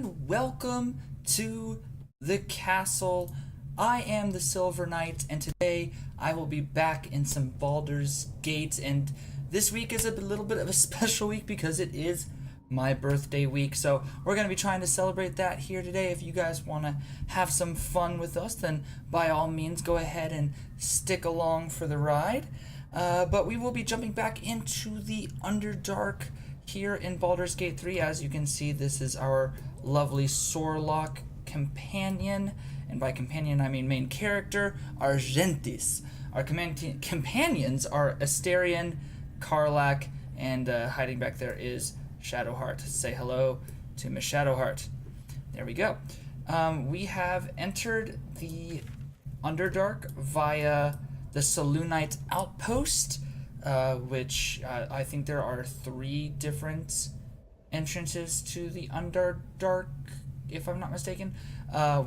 and welcome to the castle. I am the Silver Knight, and today I will be back in some Baldur's Gate. And this week is a little bit of a special week because it is my birthday week. So we're going to be trying to celebrate that here today. If you guys want to have some fun with us, then by all means go ahead and stick along for the ride. But we will be jumping back into the Underdark here in Baldur's Gate 3. As you can see, this is our lovely Sorlock companion, and by companion I mean main character, Argentis. Our companions are Asterion, Karlach, and hiding back there is Shadowheart. Say hello to Miss Shadowheart. There we go. We have entered the Underdark via the Selûnite outpost, which I think there are 3 different entrances to the Underdark, if I'm not mistaken.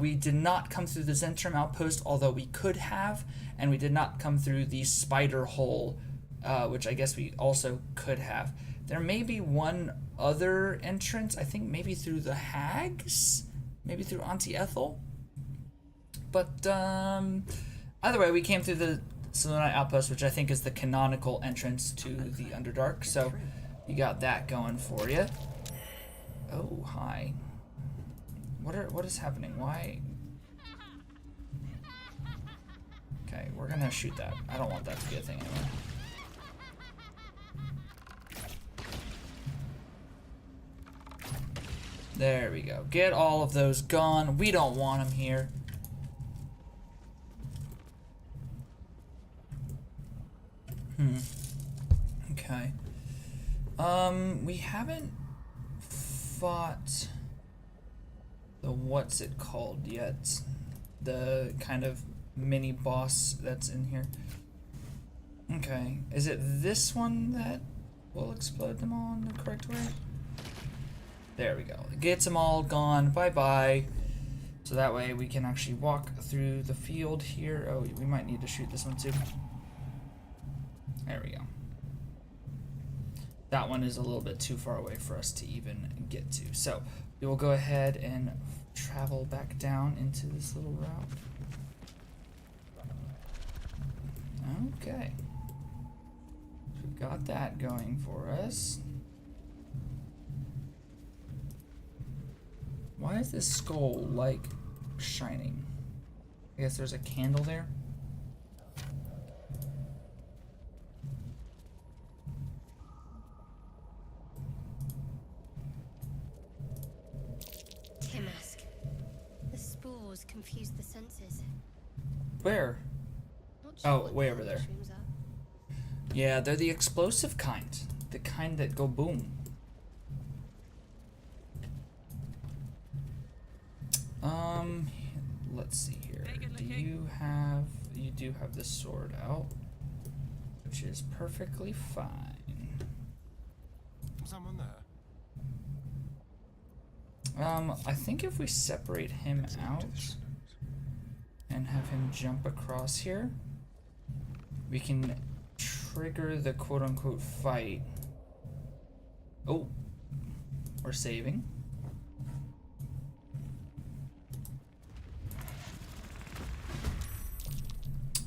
We did not come through the Zentrum outpost, although we could have, and we did not come through the Spider Hole, which I guess we also could have. There may be one other entrance, I think maybe through the Hags, maybe through Auntie Ethel. But either way, we came through the Selûnite outpost, which I think is the canonical entrance to the Underdark. So you got that going for you. Oh, hi. What is happening? Why? Okay, we're gonna shoot that. I don't want that to be a thing anymore. There we go. Get all of those gone. We don't want them here. Okay. We haven't fought the what's it called yet? The kind of mini boss that's in here. Okay. Is it this one that will explode them all in the correct way? There we go. Gets them all gone. Bye-bye. So that way we can actually walk through the field here. Oh, we might need to shoot this one too. There we go. That one is a little bit too far away for us to even get to. So we will go ahead and travel back down into this little route. Okay. We've got that going for us. Why is this skull, like, shining? I guess there's a candle there. Confuse the senses. Where? Oh, way over there. Yeah, they're the explosive kind. The kind that go boom. Let's see here. You do have the sword out, which is perfectly fine. Someone there? I think if we separate him out and have him jump across here, we can trigger the quote-unquote fight. Oh, we're saving.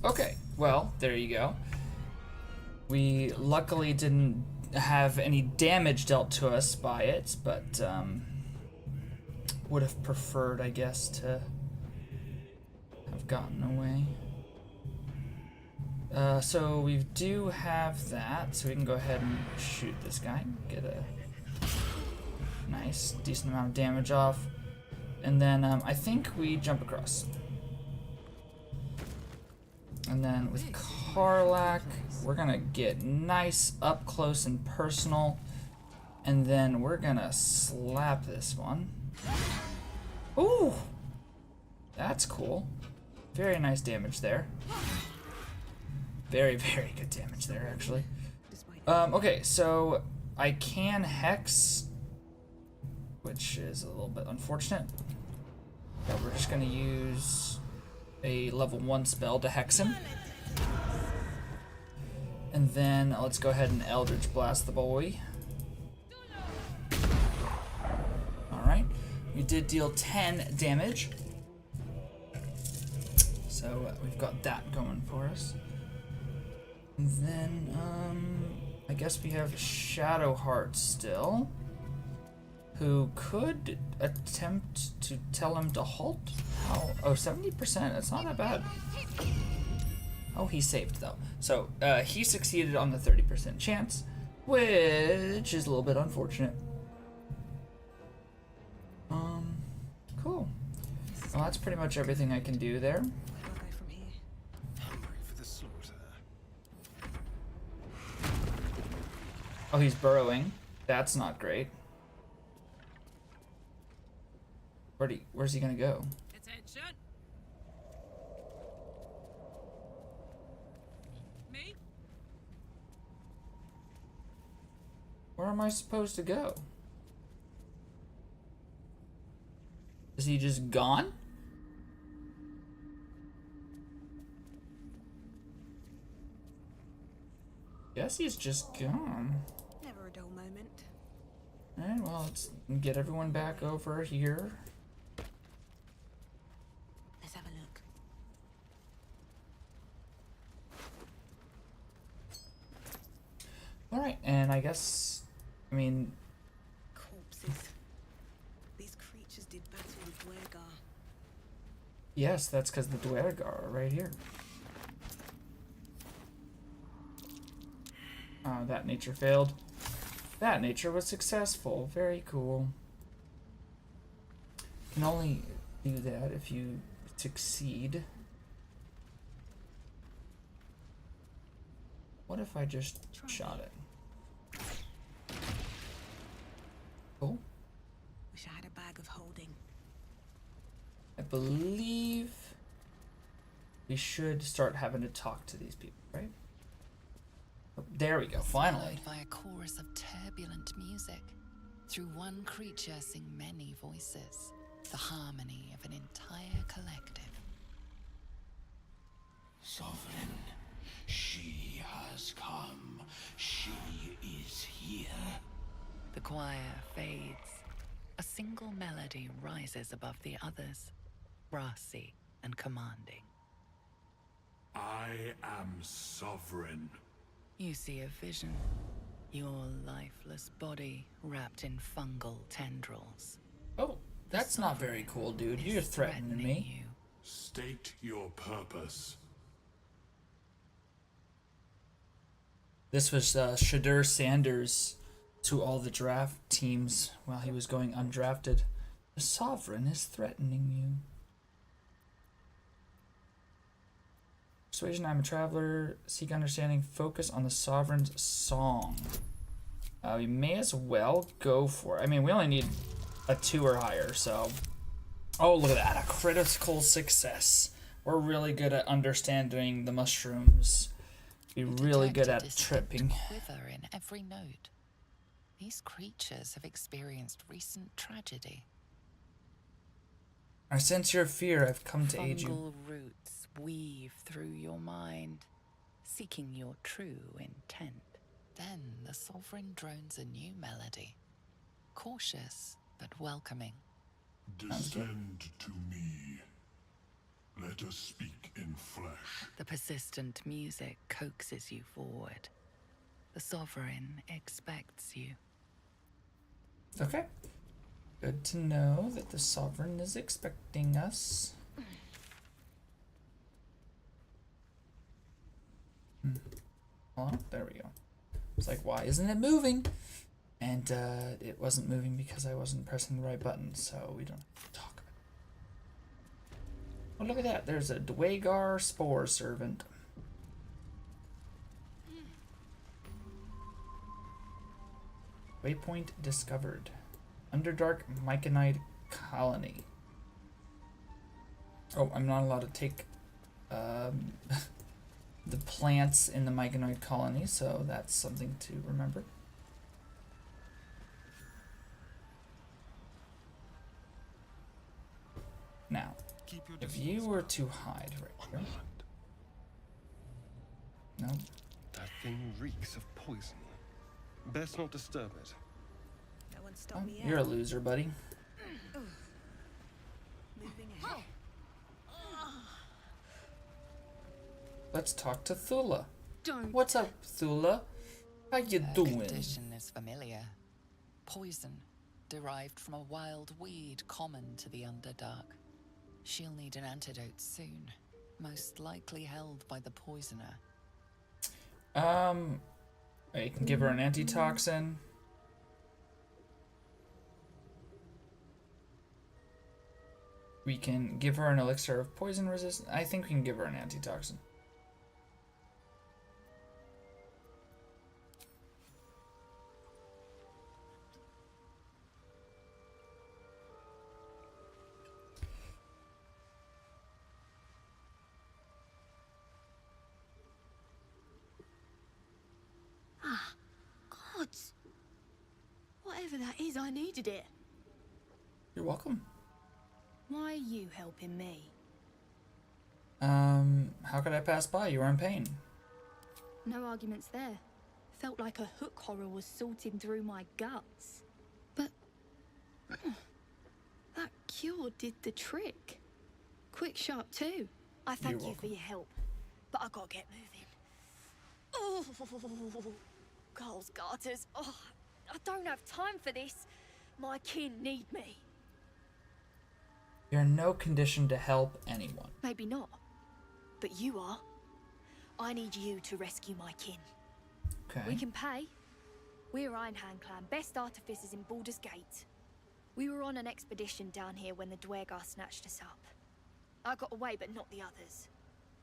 Okay, well, there you go. We luckily didn't have any damage dealt to us by it, but would have preferred, I guess, to have gotten away. So we do have that, so we can go ahead and shoot this guy. Get a nice, decent amount of damage off. And then I think we jump across. And then with Karlach, we're gonna get nice up close and personal. And then we're gonna slap this one. Ooh! That's cool. Very nice damage there. Very, very good damage there, actually. Okay, so I can Hex, which is a little bit unfortunate. But we're just gonna use a level 1 spell to Hex him. And then let's go ahead and Eldritch Blast the boy. Alright. We did deal 10 damage. So we've got that going for us. And then, I guess we have Shadowheart still, who could attempt to tell him to halt. How? Oh, 70%. That's not that bad. Oh, he saved though. So he succeeded on the 30% chance, which is a little bit unfortunate. Cool. Well, that's pretty much everything I can do there. Hungry for the slaughter. Oh, he's burrowing. That's not great. Where's he gonna go? Attention! Me? Where am I supposed to go? Is he just gone? Guess he's just gone. Never a dull moment. Alright, well, let's get everyone back over here. Let's have a look. Alright, and I guess, I mean, Corpses. These creatures did battle with Dwergar. yes, that's because the Dwergar are right here. Oh, that nature failed. That nature was successful. Very cool. Can only do that if you succeed. What if I just shot it? Cool. Wish I had a bag of holding. I believe we should start having to talk to these people, right? Oh, there we go, finally. Followed by a chorus of turbulent music. Through one creature sing many voices, the harmony of an entire collective. Sovereign, she has come. She is here. The choir fades. A single melody rises above the others, brassy and commanding. I am sovereign. You see a vision. Your lifeless body wrapped in fungal tendrils. Oh, that's not very cool, dude. You're threatening me. You. State your purpose. This was Shadur Sanders to all the draft teams while he was going undrafted. The Sovereign is threatening you. Persuasion, I'm a traveler. Seek understanding. Focus on the Sovereign's song. We may as well go for it. I mean, we only need a 2 or higher, so... Oh, look at that. A critical success. We're really good at understanding the mushrooms. Be really good at tripping. Quiver in every note. These creatures have experienced recent tragedy. I sense your fear. I've come to aid you. Fungal roots weave through your mind, seeking your true intent. Then the Sovereign drones a new melody, cautious but welcoming. Descend to me. Let us speak in flesh. The persistent music coaxes you forward. The Sovereign expects you. Okay. Good to know that the Sovereign is expecting us. Oh, there we go. It's like, why isn't it moving? And it wasn't moving because I wasn't pressing the right button, so we don't have to talk about it. Oh, look at that. There's a Dwergar Spore Servant. Waypoint discovered. Underdark Myconide Colony. Oh, I'm not allowed to take the plants in the Myconide Colony, so that's something to remember. Now, if you were to hide right here. No. That thing reeks of poison. Best not disturb it. No one Oh, stopped me you're a out. loser, buddy. Let's talk to Thula. Don't. What's up, Thula? How you Her doing? condition is familiar. Poison, derived from a wild weed common to the Underdark. She'll need an antidote soon, most likely held by the poisoner. You can give her an antitoxin. We can give her an elixir of poison resistance. I think we can give her an antitoxin. Gods. Whatever that is, I needed it. You're welcome. Why are you helping me? How could I pass by? You are in pain. No arguments there. Felt like a hook horror was sorting through my guts. But that cure did the trick. Quick, sharp too. I thank you for your help, but I gotta get moving. Oh, girls, garters. Oh, I don't have time for this. My kin need me. You're in no condition to help anyone. Maybe not, but you are. I need you to rescue my kin. Okay. We can pay. We're Ironhand Clan, best artificers in Baldur's Gate. We were on an expedition down here when the Dwergar snatched us up. I got away, but not the others.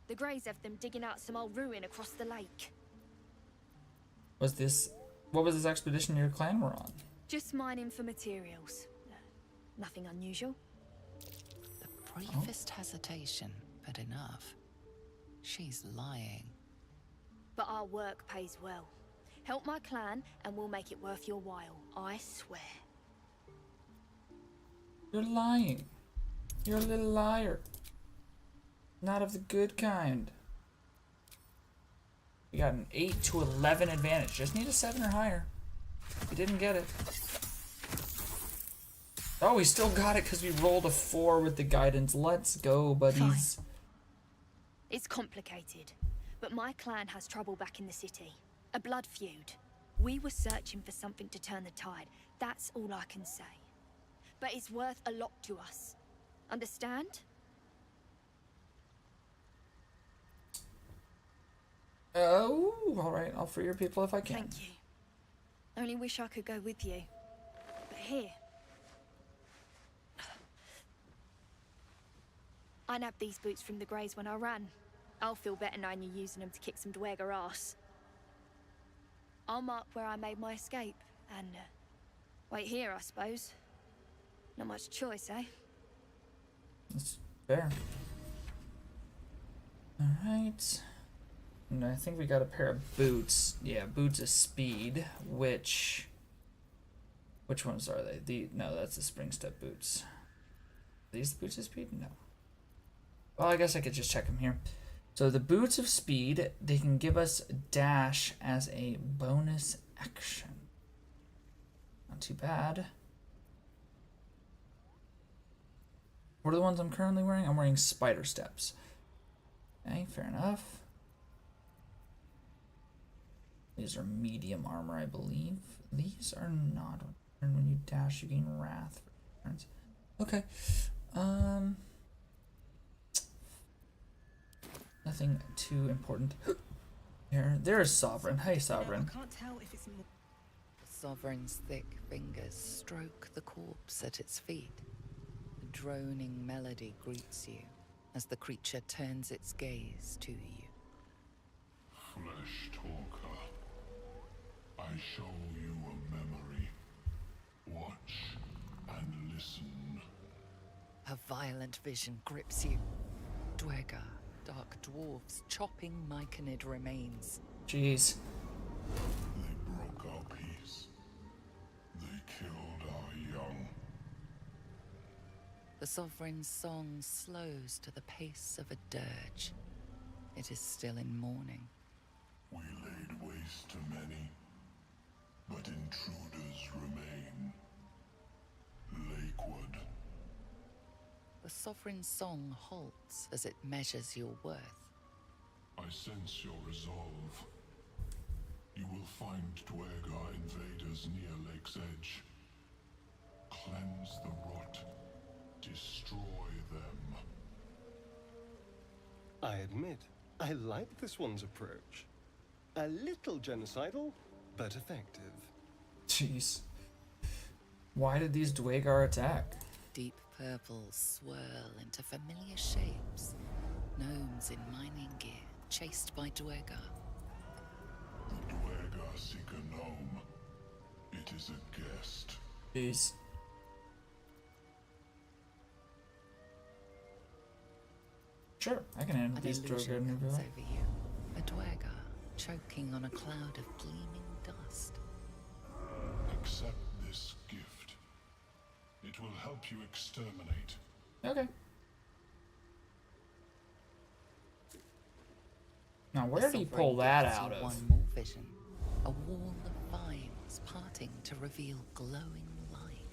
The Greys have them digging out some old ruin across the lake. What was this expedition your clan were on? Just mining for materials. Nothing unusual. The briefest hesitation, but enough. She's lying. But our work pays well. Help my clan, and we'll make it worth your while. I swear. You're lying. You're a little liar. Not of the good kind. We got an 8 to 11 advantage. Just need a 7 or higher. We didn't get it. Oh, we still got it because we rolled a 4 with the guidance. Let's go, buddies. Fine. It's complicated, but my clan has trouble back in the city. A blood feud. We were searching for something to turn the tide. That's all I can say. But it's worth a lot to us. Understand? Oh, alright. I'll free your people if I can. Thank you. Only wish I could go with you. But here. I nabbed these boots from the Greys when I ran. I'll feel better knowing you're using them to kick some Dwergar ass. I'll mark where I made my escape, and wait here, I suppose. Not much choice, eh? That's fair. Alright. And I think we got a pair of boots. Yeah, boots of speed, which ones are they? No, that's the spring step boots. Are these the boots of speed? No. Well, I guess I could just check them here. So the boots of speed, they can give us dash as a bonus action. Not too bad. What are the ones I'm currently wearing? I'm wearing spider steps. Okay, fair enough. These are medium armor, I believe. These are not. And when you dash, you gain wrath for turns. Okay. Nothing too important. Here, there's Sovereign. Hey, Sovereign. I can't tell if it's more. Sovereign's thick fingers stroke the corpse at its feet. A droning melody greets you as the creature turns its gaze to you. Flesh talker, I show you a memory. Watch and listen. A violent vision grips you. Dwergar, dark dwarves chopping myconid remains. Jeez. They broke our peace. They killed our young. The Sovereign's song slows to the pace of a dirge. It is still in mourning. We laid waste to many, but intruders remain. Lakewood. The Sovereign's song halts as it measures your worth. I sense your resolve. You will find Dwergar invaders near Lake's Edge. Cleanse the rot. Destroy them. I admit, I like this one's approach. A little genocidal, but effective. Jeez. Why did these Dwegar attack? Deep purples swirl into familiar shapes. Gnomes in mining gear, chased by Dwergar. The Dwergar seek a gnome. It is a guest. Jeez. Sure, I can handle An these illusion Dwergar. comes over you. A Dwergar, choking on a cloud of gleaming dust. Accept this gift. It will help you exterminate. Okay. Now, where did he pull that out of? One more vision. A wall of vines parting to reveal glowing light.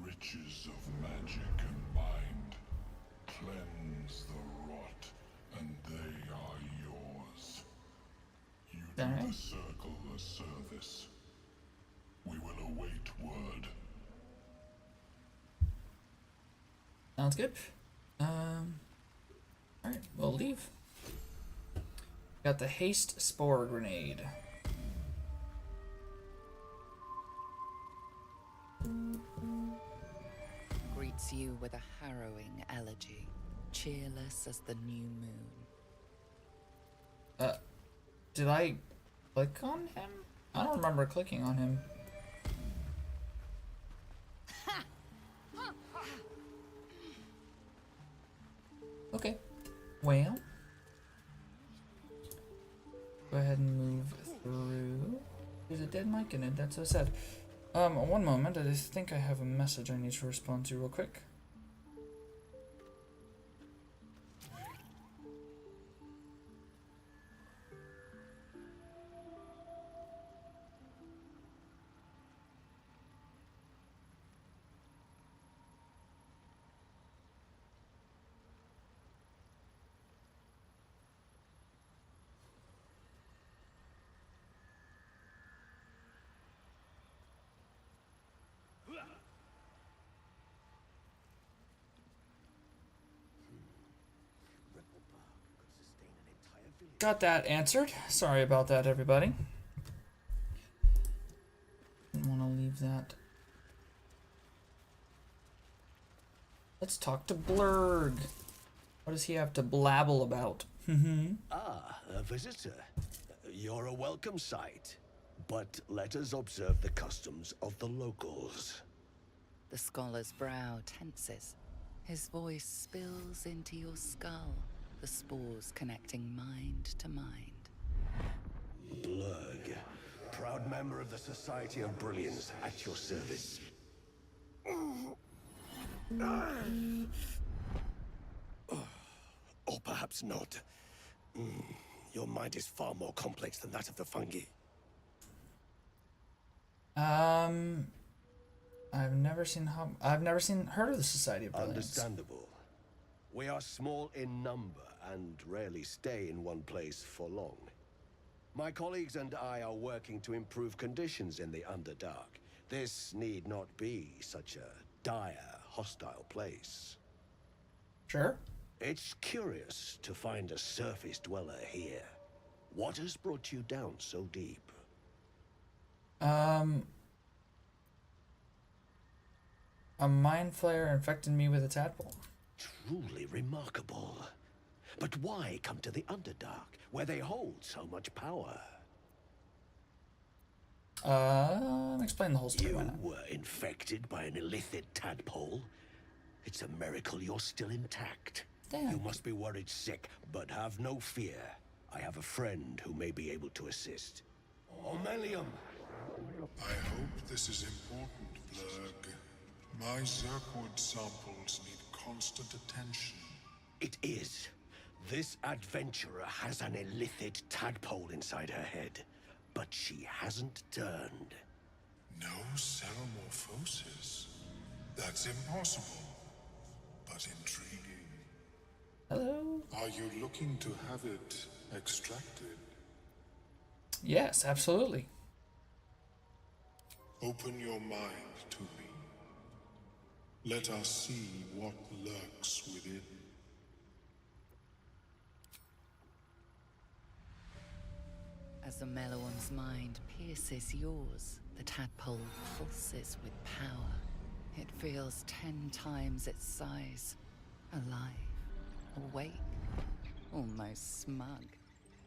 Riches of magic and mind. Cleanse the rot, and they are yours. You do Alright. the circle a service. We will await word. Sounds good. Alright, we'll leave. Got the haste spore grenade. Greets you with a harrowing elegy, cheerless as the new moon. Did I click on him? I don't remember clicking on him. Okay. Well. Go ahead and move through. There's a dead mic in it, that's so sad. One moment, I just think I have a message I need to respond to real quick. Got that answered. Sorry about that, everybody. Didn't want to leave that. Let's talk to Blurg. What does he have to blabble about? Ah, a visitor. You're a welcome sight. But let us observe the customs of the locals. The scholar's brow tenses. His voice spills into your skull, the spores connecting mind to mind. Blurg, proud member of the Society of Brilliance, at your service. Or perhaps not. Your mind is far more complex than that of the fungi. I've never heard of the Society of Brilliance. Understandable. We are small in number and rarely stay in one place for long. My colleagues and I are working to improve conditions in the Underdark. This need not be such a dire, hostile place. Sure. It's curious to find a surface dweller here. What has brought you down so deep? A mind flare infected me with a tadpole. Truly remarkable. But why come to the Underdark, where they hold so much power? Explain the whole story. Why You not? were infected by an illithid tadpole? It's a miracle you're still intact. Damn. You must be worried sick, but have no fear. I have a friend who may be able to assist. Omelium! I hope this is important, Blurg. My Zerkwood samples need constant attention. It is. This adventurer has an illithid tadpole inside her head, but she hasn't turned. No ceremorphosis. That's impossible, but intriguing. Hello? Are you looking to have it extracted? Yes, absolutely. Open your mind to me. Let us see what lurks within. As the Meloam's mind pierces yours, the tadpole pulses with power. It feels 10 times its size. Alive, awake, almost smug.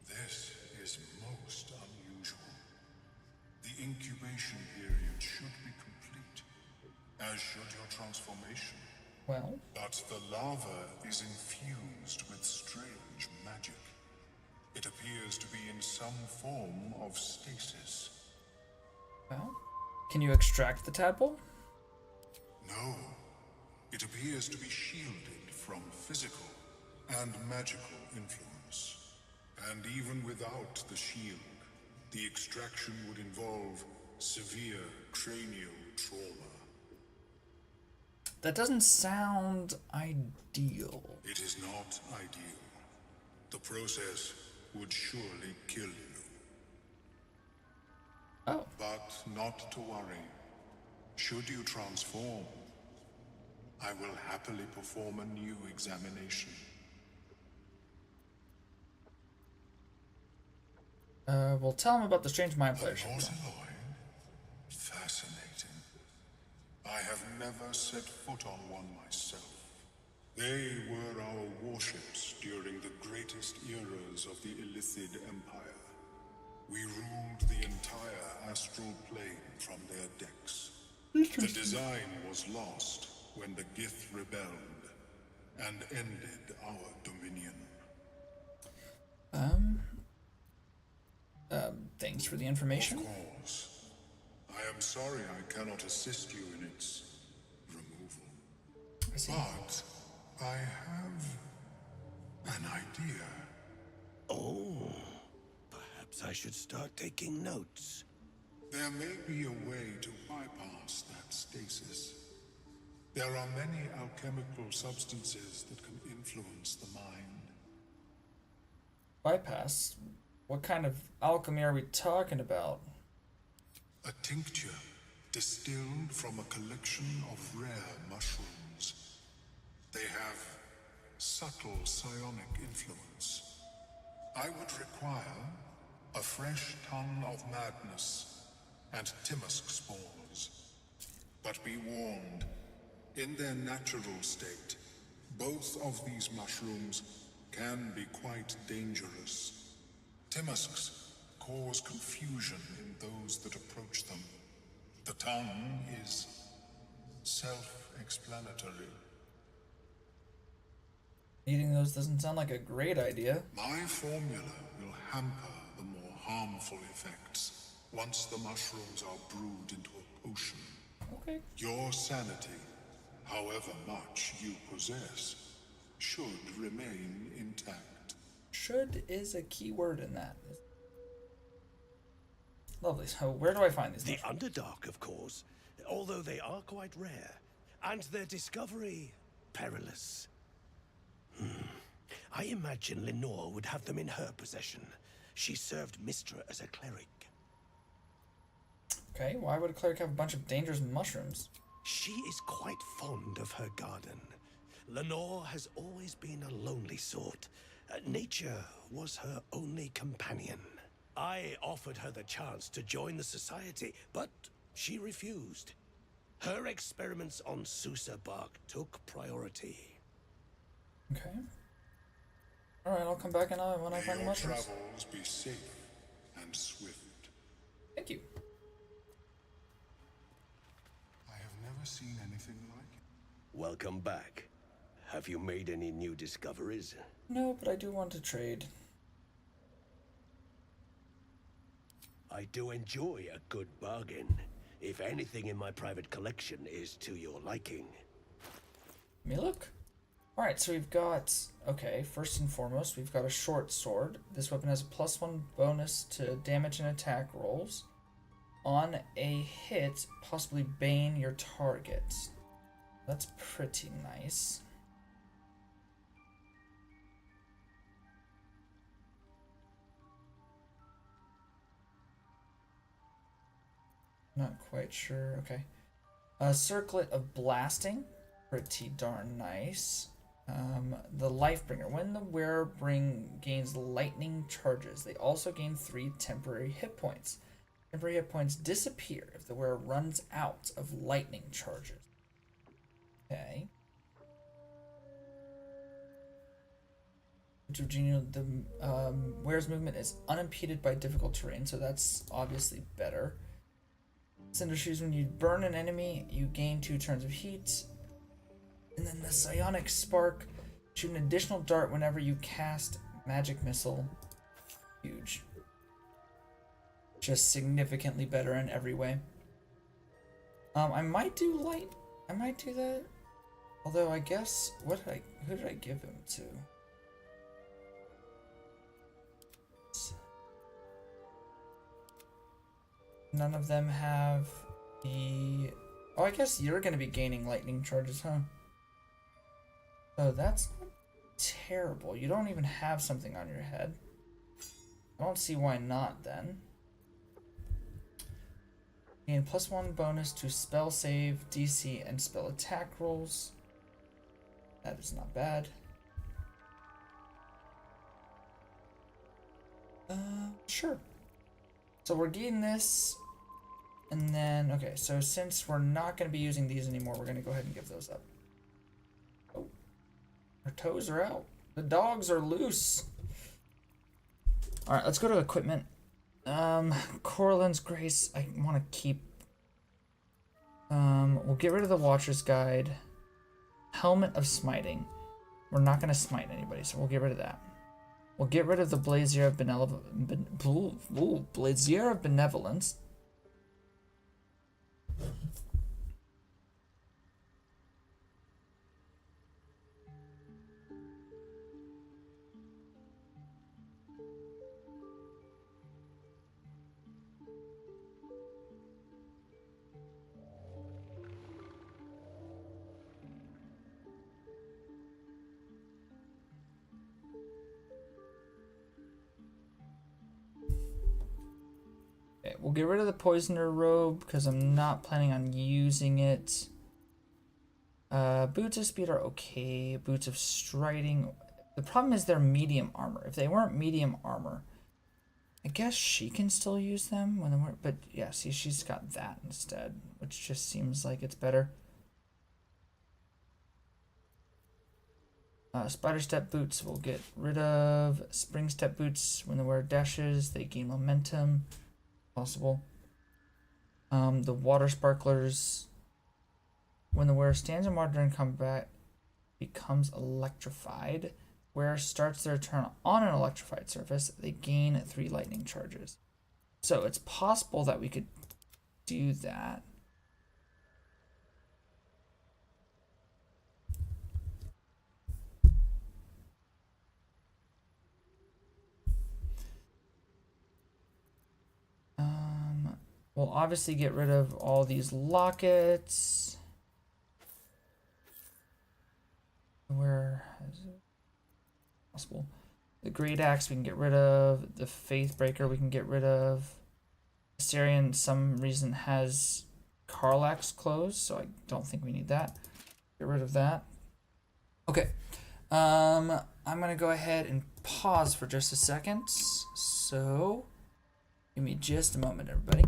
This is most unusual. The incubation period should be complete, as should your transformation. Well, But the larva is infused with strange magic. It appears to be in some form of stasis. well. Can you extract the tadpole? No, it appears to be shielded from physical and magical influence. And even without the shield, the extraction would involve severe cranial trauma. That doesn't sound ideal. It is not ideal. The process would surely kill you. Oh, But not to worry. Should you transform, I will happily perform a new examination. well, tell him about the strange mind players. Nautiloid? Fascinating. I have never set foot on one myself. They were our warships during the greatest eras of the Illithid Empire. We ruled the entire astral plane from their decks. The design was lost when the Gith rebelled and ended our dominion. Thanks for the information. Of course. I am sorry I cannot assist you in its removal. I see. But I have an idea. Oh, perhaps I should start taking notes. There may be a way to bypass that stasis. There are many alchemical substances that can influence the mind. Bypass? What kind of alchemy are we talking about? A tincture distilled from a collection of rare mushrooms. They have subtle psionic influence. I would require a fresh ton of madness and Timosk spores. But be warned, in their natural state, both of these mushrooms can be quite dangerous. Timusks cause confusion in those that approach them. The tongue is self-explanatory. Eating those doesn't sound like a great idea. My formula will hamper the more harmful effects once the mushrooms are brewed into a potion. Okay. Your sanity, however much you possess, should remain intact. Should is a key word in that. Lovely. So where do I find these? The mushrooms? Underdark, of course, although they are quite rare, and their discovery perilous. I imagine Lenore would have them in her possession. She served Mistra as a cleric. Okay, why would a cleric have a bunch of dangerous mushrooms? She is quite fond of her garden. Lenore has always been a lonely sort. Nature was her only companion. I offered her the chance to join the society, but she refused. Her experiments on Susa bark took priority. Okay. Alright, I'll come back and when I May find the your mushrooms. travels be safe and swift. Thank you. I have never seen anything like it. Welcome back. Have you made any new discoveries? No, but I do want to trade. I do enjoy a good bargain. If anything in my private collection is to your liking. Let me look. Alright, so we've got, okay, first and foremost, we've got a short sword. This weapon has a +1 bonus to damage and attack rolls. On a hit, possibly bane your target. That's pretty nice. Not quite sure. Okay. A circlet of blasting. Pretty darn nice. The Lifebringer. When the wearer gains lightning charges, they also gain 3 temporary hit points. Temporary hit points disappear if the wearer runs out of lightning charges. Okay. Virginia, the wearer's movement is unimpeded by difficult terrain, so that's obviously better. Cinder Shoes, when you burn an enemy, you gain 2 turns of heat. And then the Psionic Spark, shoot an additional dart whenever you cast Magic Missile. Huge. Just significantly better in every way. I might do light. I might do that. Although I guess who did I give him to? None of them have the. Oh, I guess you're gonna be gaining lightning charges, huh? Oh, that's not terrible. You don't even have something on your head. I don't see why not then. Gain +1 bonus to spell save, DC, and spell attack rolls. That is not bad. Sure. So we're getting this, and then, okay, so since we're not going to be using these anymore, we're going to go ahead and give those up. Oh, our toes are out. The dogs are loose. All right, let's go to equipment. Corlin's Grace, I want to keep. We'll get rid of the Watcher's Guide. Helmet of Smiting. We're not going to smite anybody, so we'll get rid of that. We'll get rid of the Blazier of Blazier of Benevolence. Okay, we'll get rid of the Poisoner Robe because I'm not planning on using it. Boots of Speed are okay. Boots of Striding. The problem is they're medium armor. If they weren't medium armor, I guess she can still use them when they weren't. But yeah, see, she's got that instead, which just seems like it's better. Spider Step Boots we'll get rid of. Spring Step Boots, when the wearer dashes, they gain momentum. Possible. The Water Sparklers, when the wearer stands in water during combat, becomes electrified. Wearer starts their turn on an electrified surface, they gain 3 lightning charges. So it's possible that we could do that. We'll obviously get rid of all these lockets. Where is it possible? The Great Axe we can get rid of. The Faith Breaker we can get rid of. Assyrian, some reason, has Karlach's clothes, so I don't think we need that. Get rid of that. Okay. I'm gonna go ahead and pause for just a second. So give me just a moment, everybody.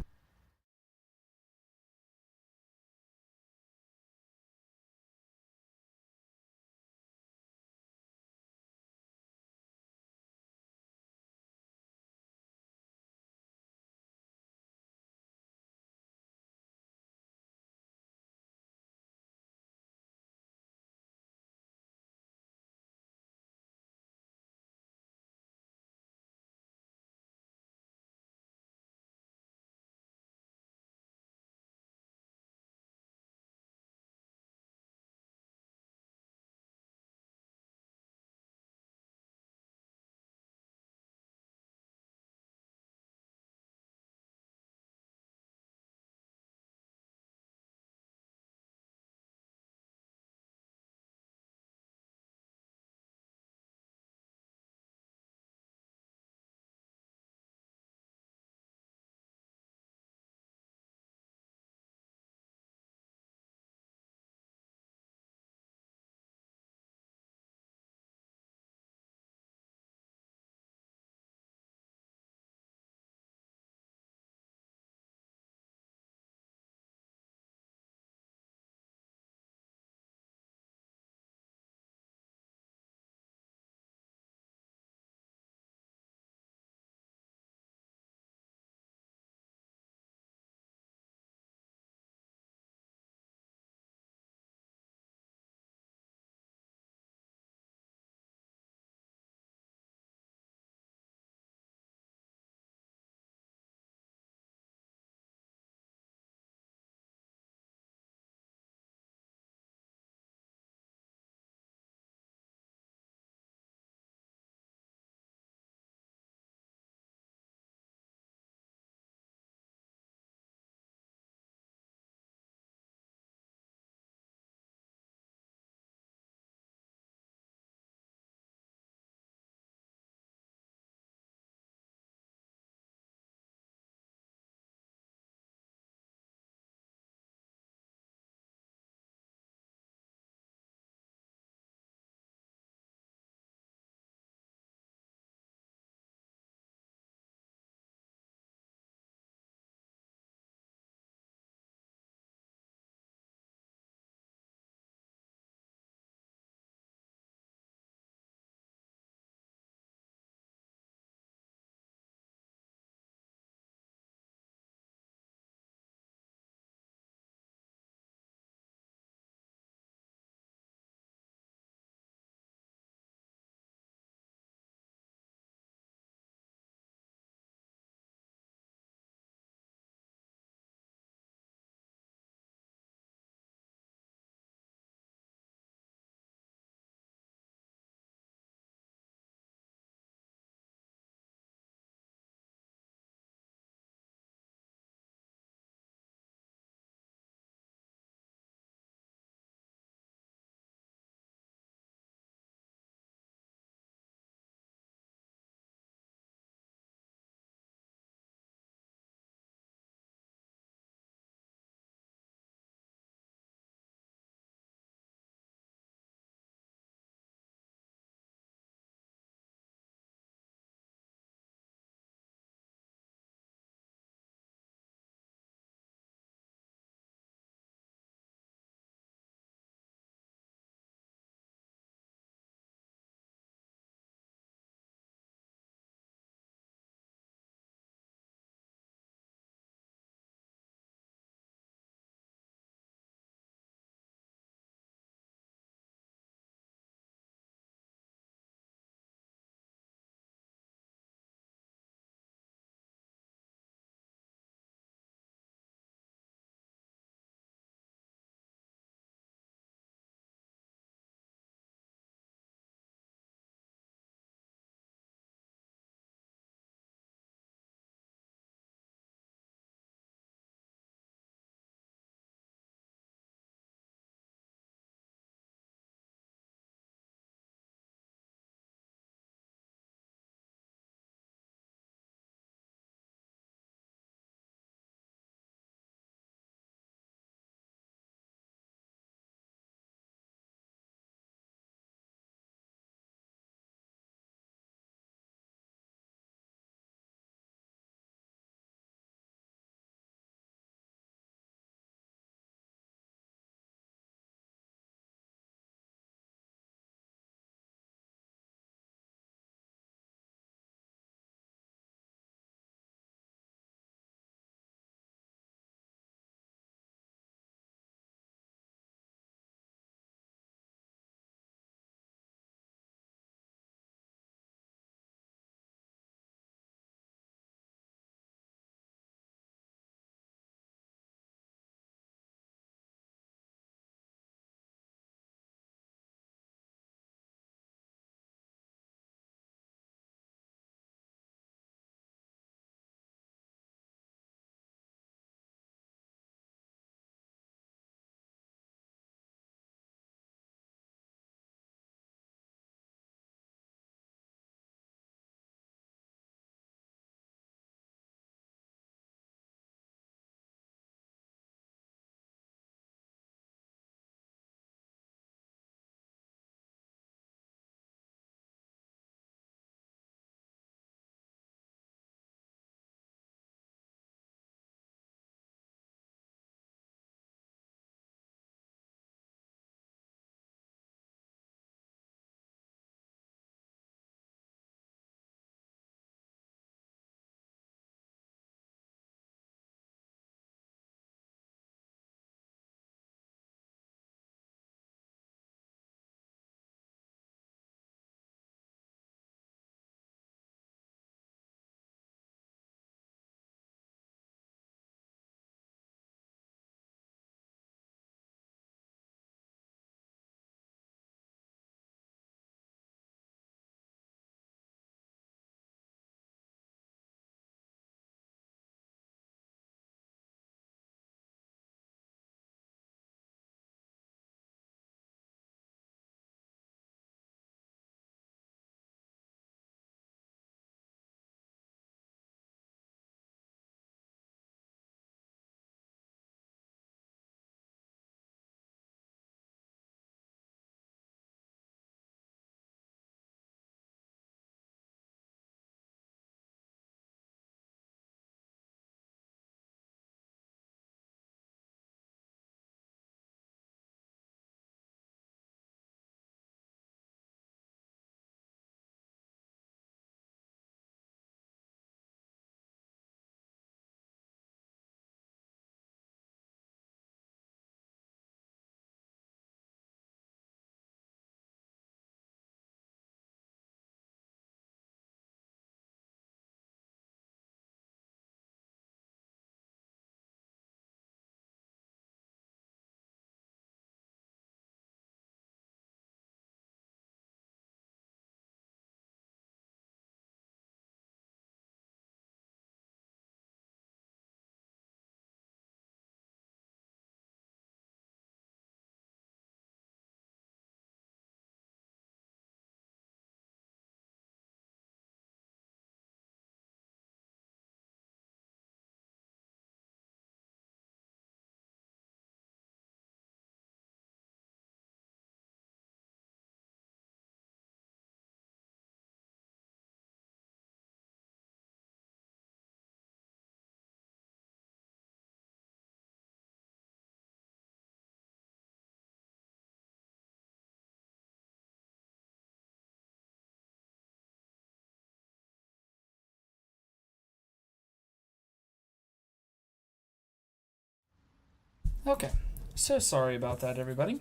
Okay, so sorry about that, everybody.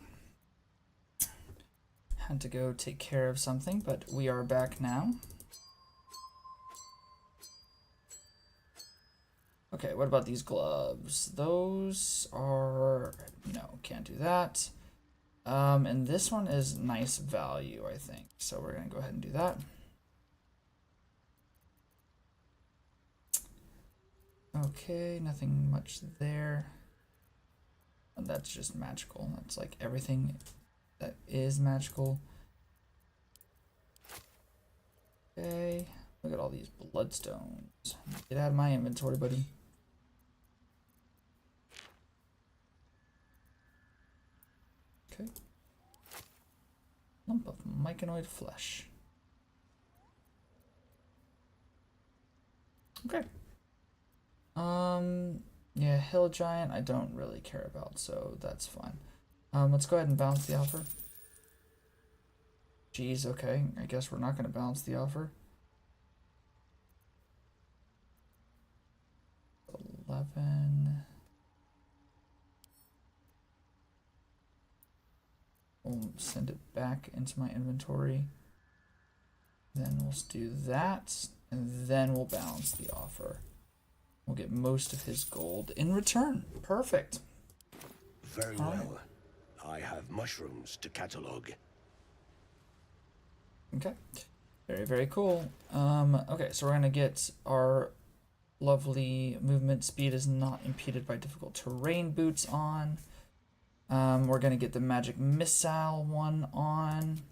Had to go take care of something, but we are back now. Okay, what about these gloves? Those are... no, can't do that. And this one is nice value, I think. So we're going to go ahead and do that. Okay, nothing much there. And that's just magical. That's like everything that is magical. Okay, look at all these bloodstones. Get out of my inventory, buddy. Okay. Lump of myconoid flesh. Okay. Yeah, hill giant I don't really care about, so that's fine. Let's go ahead and balance the offer. Geez, okay. I guess we're not going to balance the offer. 11. We'll send it back into my inventory. Then we'll do that, and then we'll balance the offer. We'll get most of his gold in return. Perfect. Very well. I have mushrooms to catalog. Okay. Very, very cool. Okay, so we're gonna get our lovely movement speed is not impeded by difficult terrain boots on. We're gonna get the magic missile one on.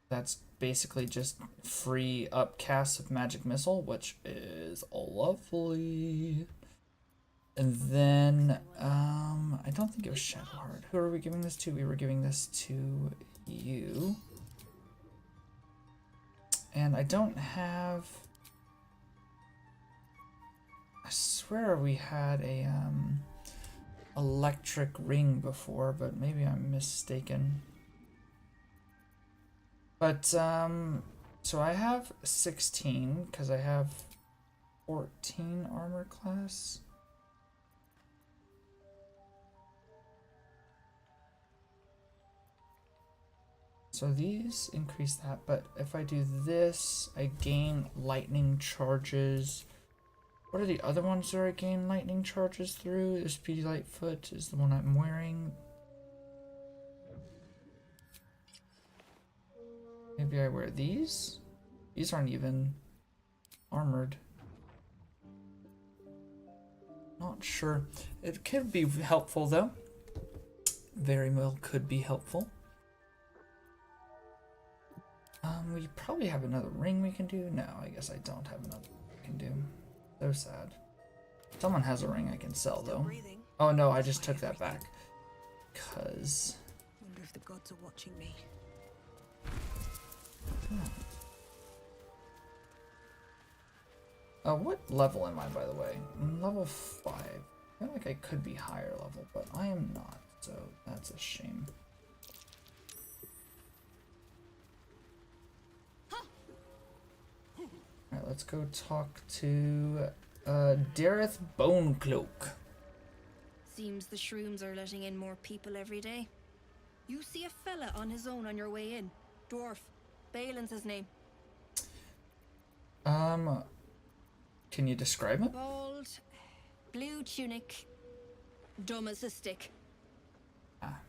That's basically just free upcasts of magic missile, which is lovely. And then I don't think it was Shadowheart. Who are we giving this to? We were giving this to you. And I don't have... I swear we had a electric ring before, but maybe I'm mistaken. But so I have 16 because I have 14 armor class. So these increase that, but if I do this, I gain lightning charges. What are the other ones that I gain lightning charges through? The Speedy Lightfoot is the one I'm wearing. Maybe I wear these? These aren't even armored. Not sure. It could be helpful though. Very well could be helpful. We probably have another ring we can do. No, I guess I don't have another ring we can do. So sad. Someone has a ring I can sell though. Oh no, I just took that back. Cause... Wonder if the gods are watching me. What level am I, by the way? I'm level 5. I feel like I could be higher level, but I am not, so that's a shame. Alright, let's go talk to Dareth Bonecloak. Seems the shrooms are letting in more people every day. You see a fella on his own on your way in. Dwarf. Balin's his name. Can you describe him? Bald, blue tunic, dumb as a stick. Ah.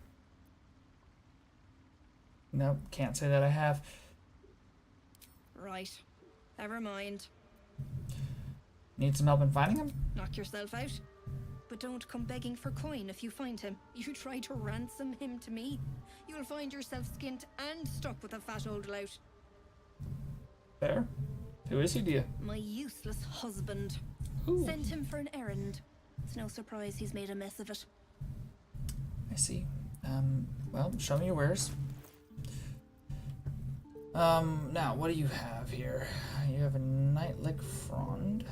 No, can't say that I have. Right. Never mind. Need some help in finding him? Knock yourself out. But don't come begging for coin if you find him. You try to ransom him to me, you'll find yourself skinned and stuck with a fat old lout. Fair. Who is he, dear? My useless husband. Ooh. Sent him for an errand. It's no surprise he's made a mess of it. I see. Well, show me your wares. Now, what do you have here? You have a Nightlick Frond.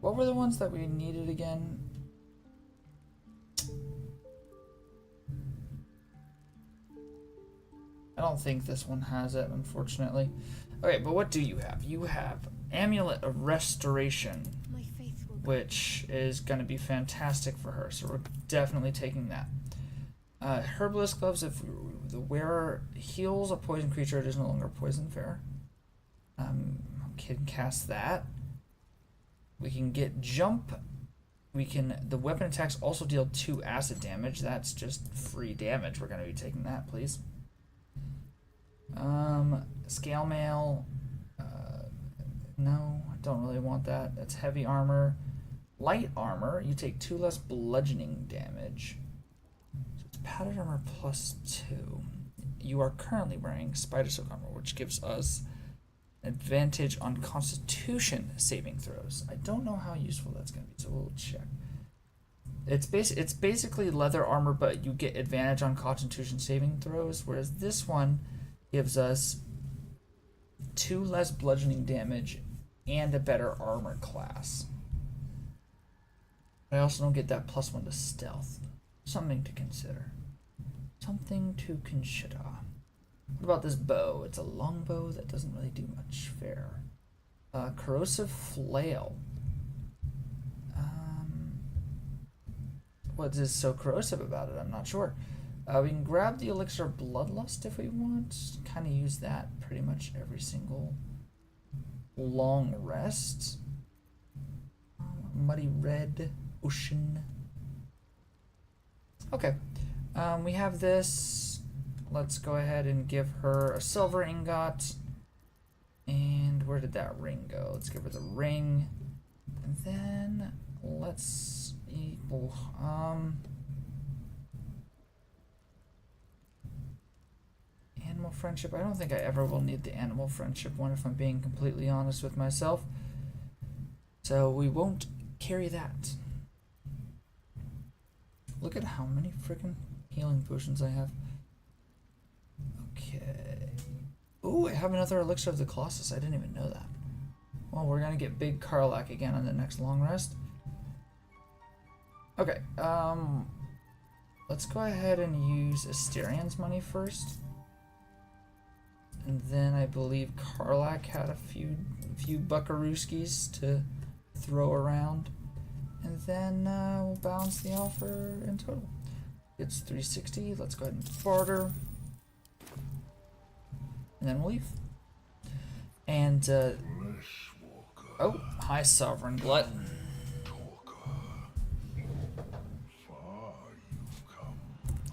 What were the ones that we needed again? I don't think this one has it, unfortunately. Okay, but what do you have? You have Amulet of Restoration. My faith which is going to be fantastic for her. So we're definitely taking that. Herbalist gloves, if the wearer heals a poison creature, it is no longer poison fair. Can cast that. We can get jump. The weapon attacks also deal 2 acid damage. That's just free damage. We're going to be taking that, please. Scale mail. No, I don't really want that. That's heavy armor. Light armor, you take 2 less bludgeoning damage. So it's padded armor +2. You are currently wearing spider silk armor, which gives us advantage on Constitution saving throws. I don't know how useful that's going to be, so we'll check. It's basically leather armor, but you get advantage on Constitution saving throws, whereas this one gives us 2 less bludgeoning damage and a better armor class. I also don't get that +1 to stealth. Something to consider. Something to consider. What about this bow? It's a long bow that doesn't really do much fair. Corrosive flail. What is so corrosive about it? I'm not sure. We can grab the elixir of bloodlust if we want. Kind of use that pretty much every single long rest. Muddy red ocean. Okay. We have this. Let's go ahead and give her a silver ingot. And where did that ring go? Let's give her the ring. And then let's equal animal friendship. I don't think I ever will need the animal friendship one if I'm being completely honest with myself. So we won't carry that. Look at how many freaking healing potions I have. Okay. Ooh, I have another elixir of the Colossus. I didn't even know that. Well, we're gonna get Big Karlak again on the next long rest. Okay, let's go ahead and use Asterian's money first. And then I believe Karlak had a few buckarooskies to throw around. And then we'll balance the offer in total. It's 360. Let's go ahead and barter. And then we'll leave. And, oh, hi, Sovereign Glut.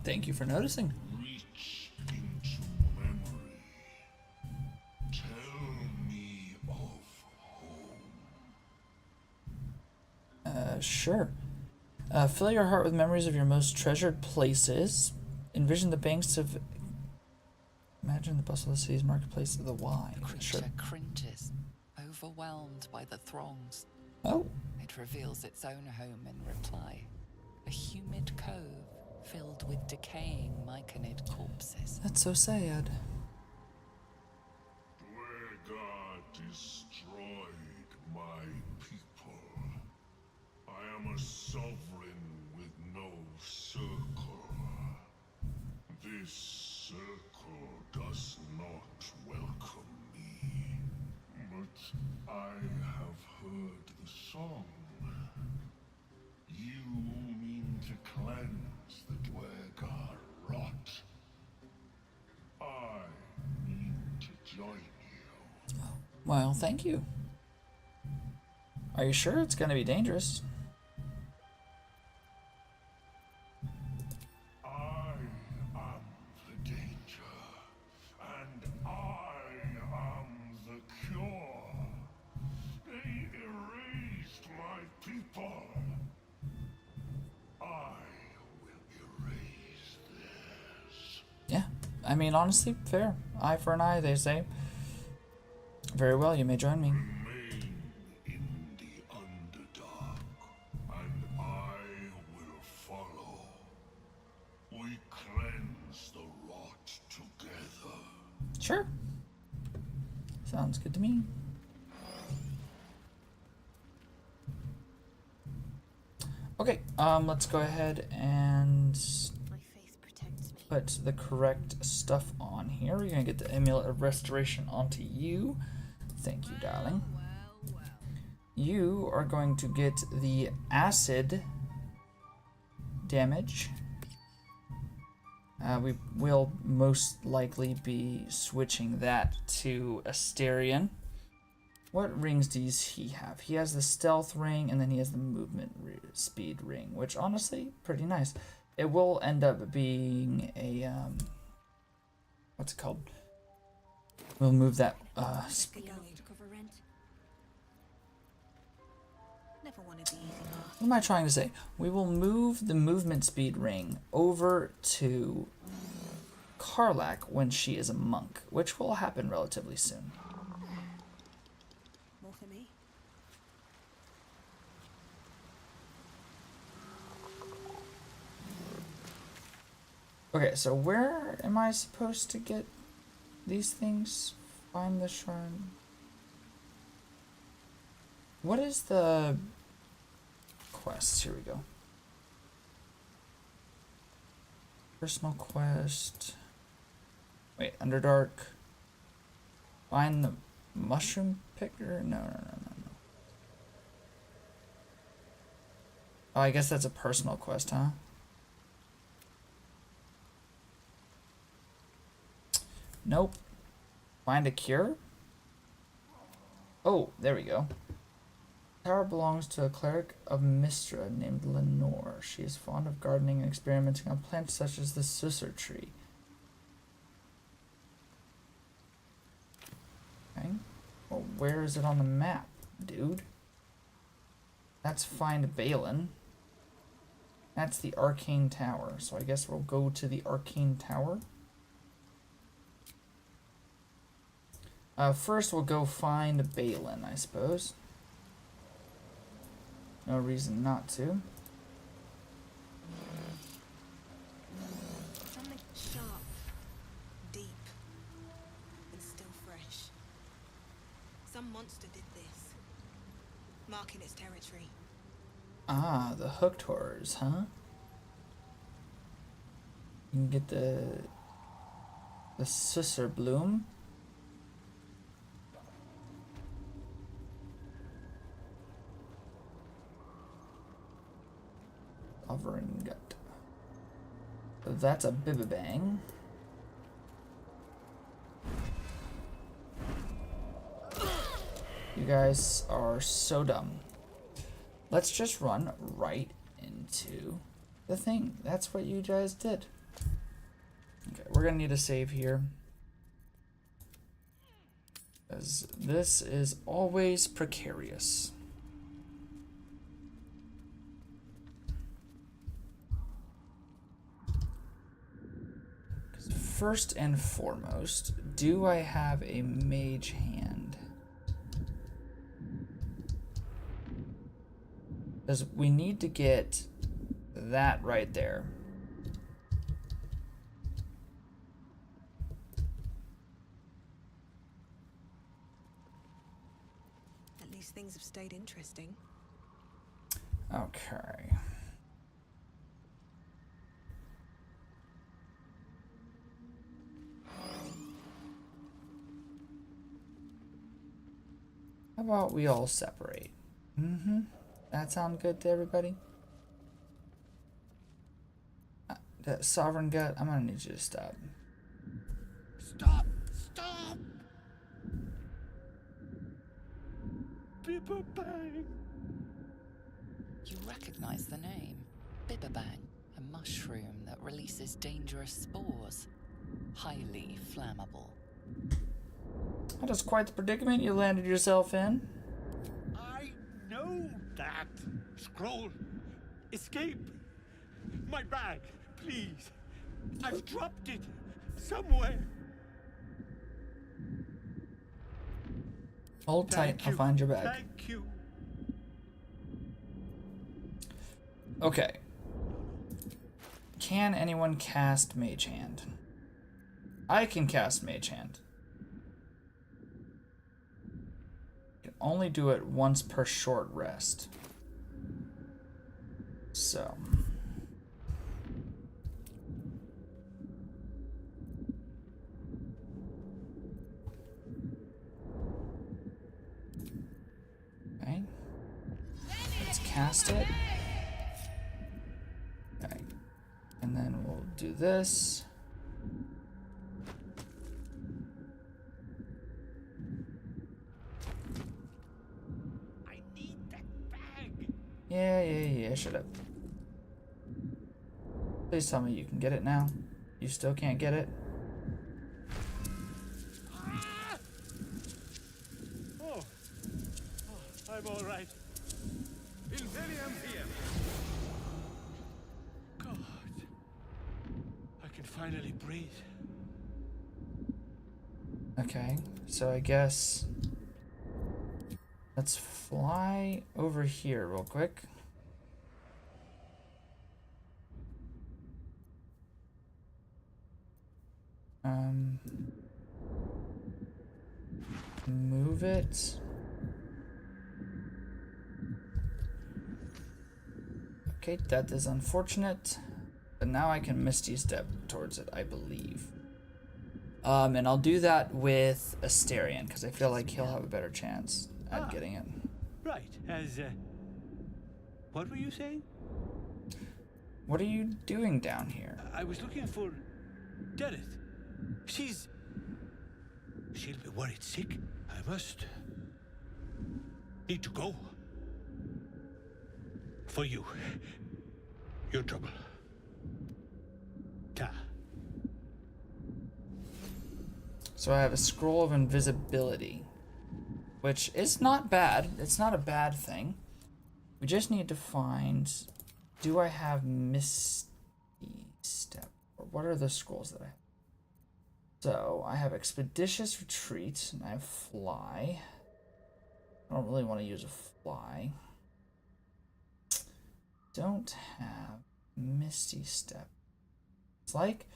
Thank you for noticing. Reach into memory. Tell me of home. Sure. Fill your heart with memories of your most treasured places. Envision the banks of... Imagine the bustle of the city's marketplace of the wine. The creature cringes, overwhelmed by the throngs. Oh. It reveals its own home in reply. A humid cove filled with decaying myconid corpses. That's so sad. Dwegar destroyed my people. I am a sovereign with no circle. This circle does not welcome me. But I have heard the song. You mean to cleanse the Dwegar rot. I mean to join you. Well, thank you. Are you sure it's going to be dangerous? I am the danger, and I am the cure. They erased my people. I will erase theirs. Yeah. I mean, honestly, fair. Eye for an eye, they say. Very well, you may join me. Remain in the Underdark, and I will follow. We cleanse the rot together. Sure. Sounds good to me. Okay, let's go ahead and My faith protects me. put the correct stuff on here. We're gonna get the Amulet of Restoration onto you. Thank you, darling. you are going to get the acid damage. We will most likely be switching that to Asterion. What rings does he have? He has the stealth ring, and then he has the movement speed ring, which honestly, pretty nice. It will end up being a, what's it called? We'll move that, Never wanted the easy path. what am I trying to say? We will move the movement speed ring over to Karlach when she is a monk, which will happen relatively soon. More for me? Okay, so where am I supposed to get these things? Find the shrine. What is the quest? Here we go. Personal quest. Wait, Underdark. Find the mushroom picker? No. Oh, I guess that's a personal quest, huh? Nope. Find a cure? Oh, there we go. The tower belongs to a cleric of Mistra named Lenore. She is fond of gardening and experimenting on plants such as the Susser tree. Okay. Well, where is it on the map, dude? That's find Balin. That's the Arcane Tower. So I guess we'll go to the Arcane Tower. First we'll go find Balin, I suppose. No reason not to. Something sharp, deep, and still fresh. Some monster did this, marking its territory. Ah, the hooked horrors, huh? You can get the Susser bloom. Hovering gut. That's a Bibibang. You guys are so dumb. Let's just run right into the thing. That's what you guys did. Okay, we're gonna need a save here, as this is always precarious. First and foremost, do I have a mage hand? Because we need to get that right there. At least things have stayed interesting. Okay. How about we all separate? That sound good to everybody? That Sovereign Gut, I'm gonna need you to stop. Stop! Stop! Bibibang! You recognize the name. Bibibang, a mushroom that releases dangerous spores. Highly flammable. That is quite the predicament you landed yourself in. I know that. Scroll. Escape. My bag, please. I've dropped it somewhere. Hold tight, Thank I'll you. find your bag. Thank you. Okay. Can anyone cast Mage Hand? I can cast Mage Hand. Can only do it once per short rest. So. Okay. cast it. Okay. And then we'll do this. I need that bag. Yeah, shut up. Please tell me you can get it now. You still can't get it? Ah! Oh. I'm all right. Imperium here. God. I can finally breathe. Okay, so I guess let's fly over here real quick. Move it. Okay, that is unfortunate, but now I can Misty Step towards it, I believe. And I'll do that with Asterion, because I feel like he'll have a better chance at getting it. Right, as, what were you saying? What are you doing down here? I was looking for Dereth. She'll be worried sick. I must need to go. For you. Your trouble. Ta. So I have a scroll of invisibility, which is not bad. It's not a bad thing. We just need to find, do I have Misty Step? Or what are the scrolls that I have? So I have Expeditious Retreat, and I have Fly. I don't really want to use a Fly. Don't have Misty Step. It's like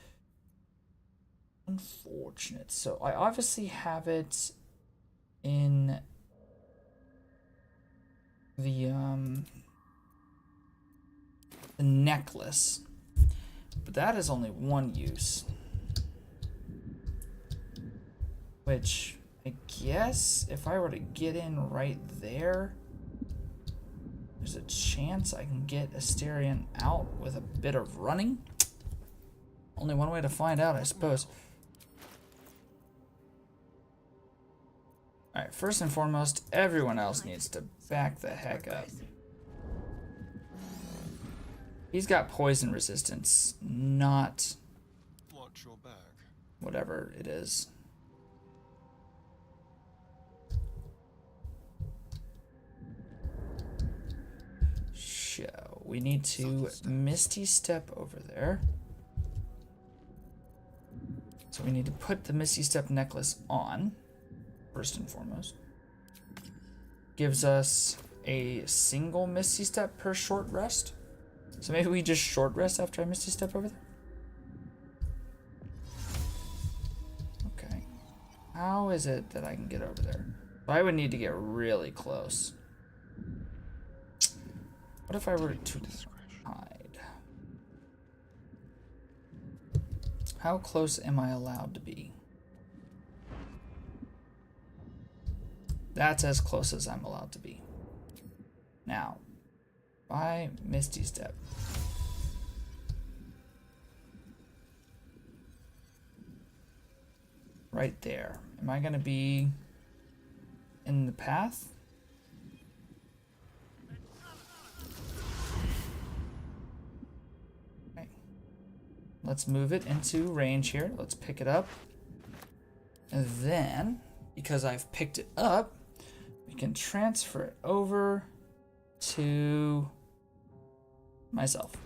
unfortunate. So I obviously have it in the necklace, but that is only one use, which I guess if I were to get in right there, there's a chance I can get Asterion out with a bit of running. Only one way to find out, I suppose. Alright, first and foremost, everyone else needs to back the heck up. He's got poison resistance, not Watch your back. whatever it is. So, we need to Misty Step over there. So we need to put the Misty Step necklace on, first and foremost. Gives us a single Misty Step per short rest. So maybe we just short rest after I Misty Step over there? Okay. How is it that I can get over there? I would need to get really close. What if I were to hide? How close am I allowed to be? That's as close as I'm allowed to be. Now, by Misty Step. Right there. Am I going to be in the path? Okay. Let's move it into range here. Let's pick it up. And then, because I've picked it up, we can transfer it over to myself.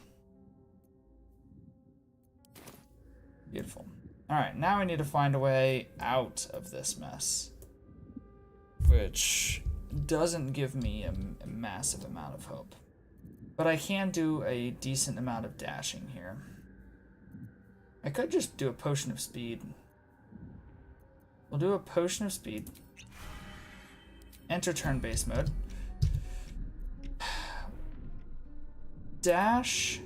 Beautiful. All right, now we need to find a way out of this mess, which doesn't give me a massive amount of hope. But I can do a decent amount of dashing here. I could just do a potion of speed. We'll do a potion of speed. Enter turn-based mode. Dash.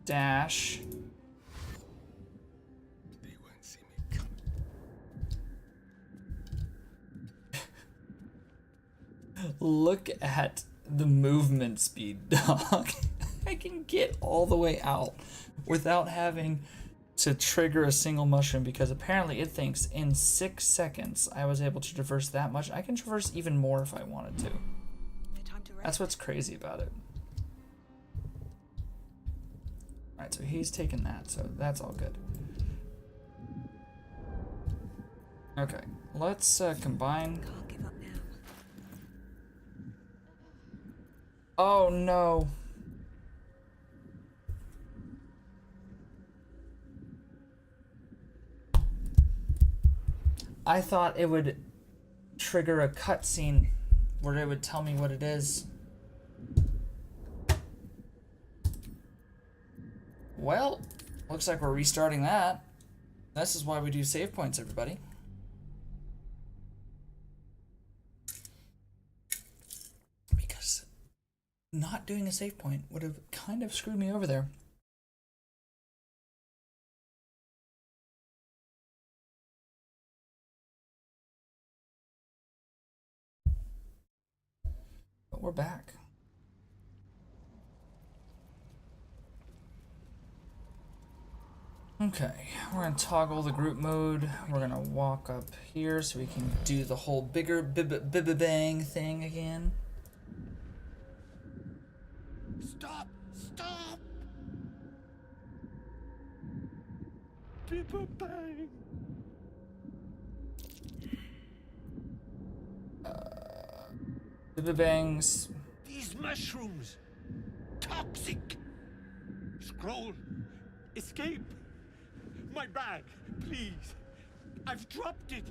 Dash. They won't see me coming. Look at the movement speed, dog. I can get all the way out without having to trigger a single mushroom because apparently it thinks in 6 seconds I was able to traverse that much. I can traverse even more if I wanted to. No time to rest. That's what's crazy about it. Alright, so he's taking that, so that's all good. Okay, let's combine. Can't give up now. Oh no. I thought it would trigger a cutscene where it would tell me what it is. Well, looks like we're restarting that. This is why we do save points, everybody. Because not doing a save point would have kind of screwed me over there. But we're back. Okay, we're gonna toggle the group mode. We're gonna walk up here so we can do the whole bigger bang thing again. Stop! Stop! Bang! Bangs. These mushrooms! Toxic! Scroll! Escape! My bag, please! I've dropped it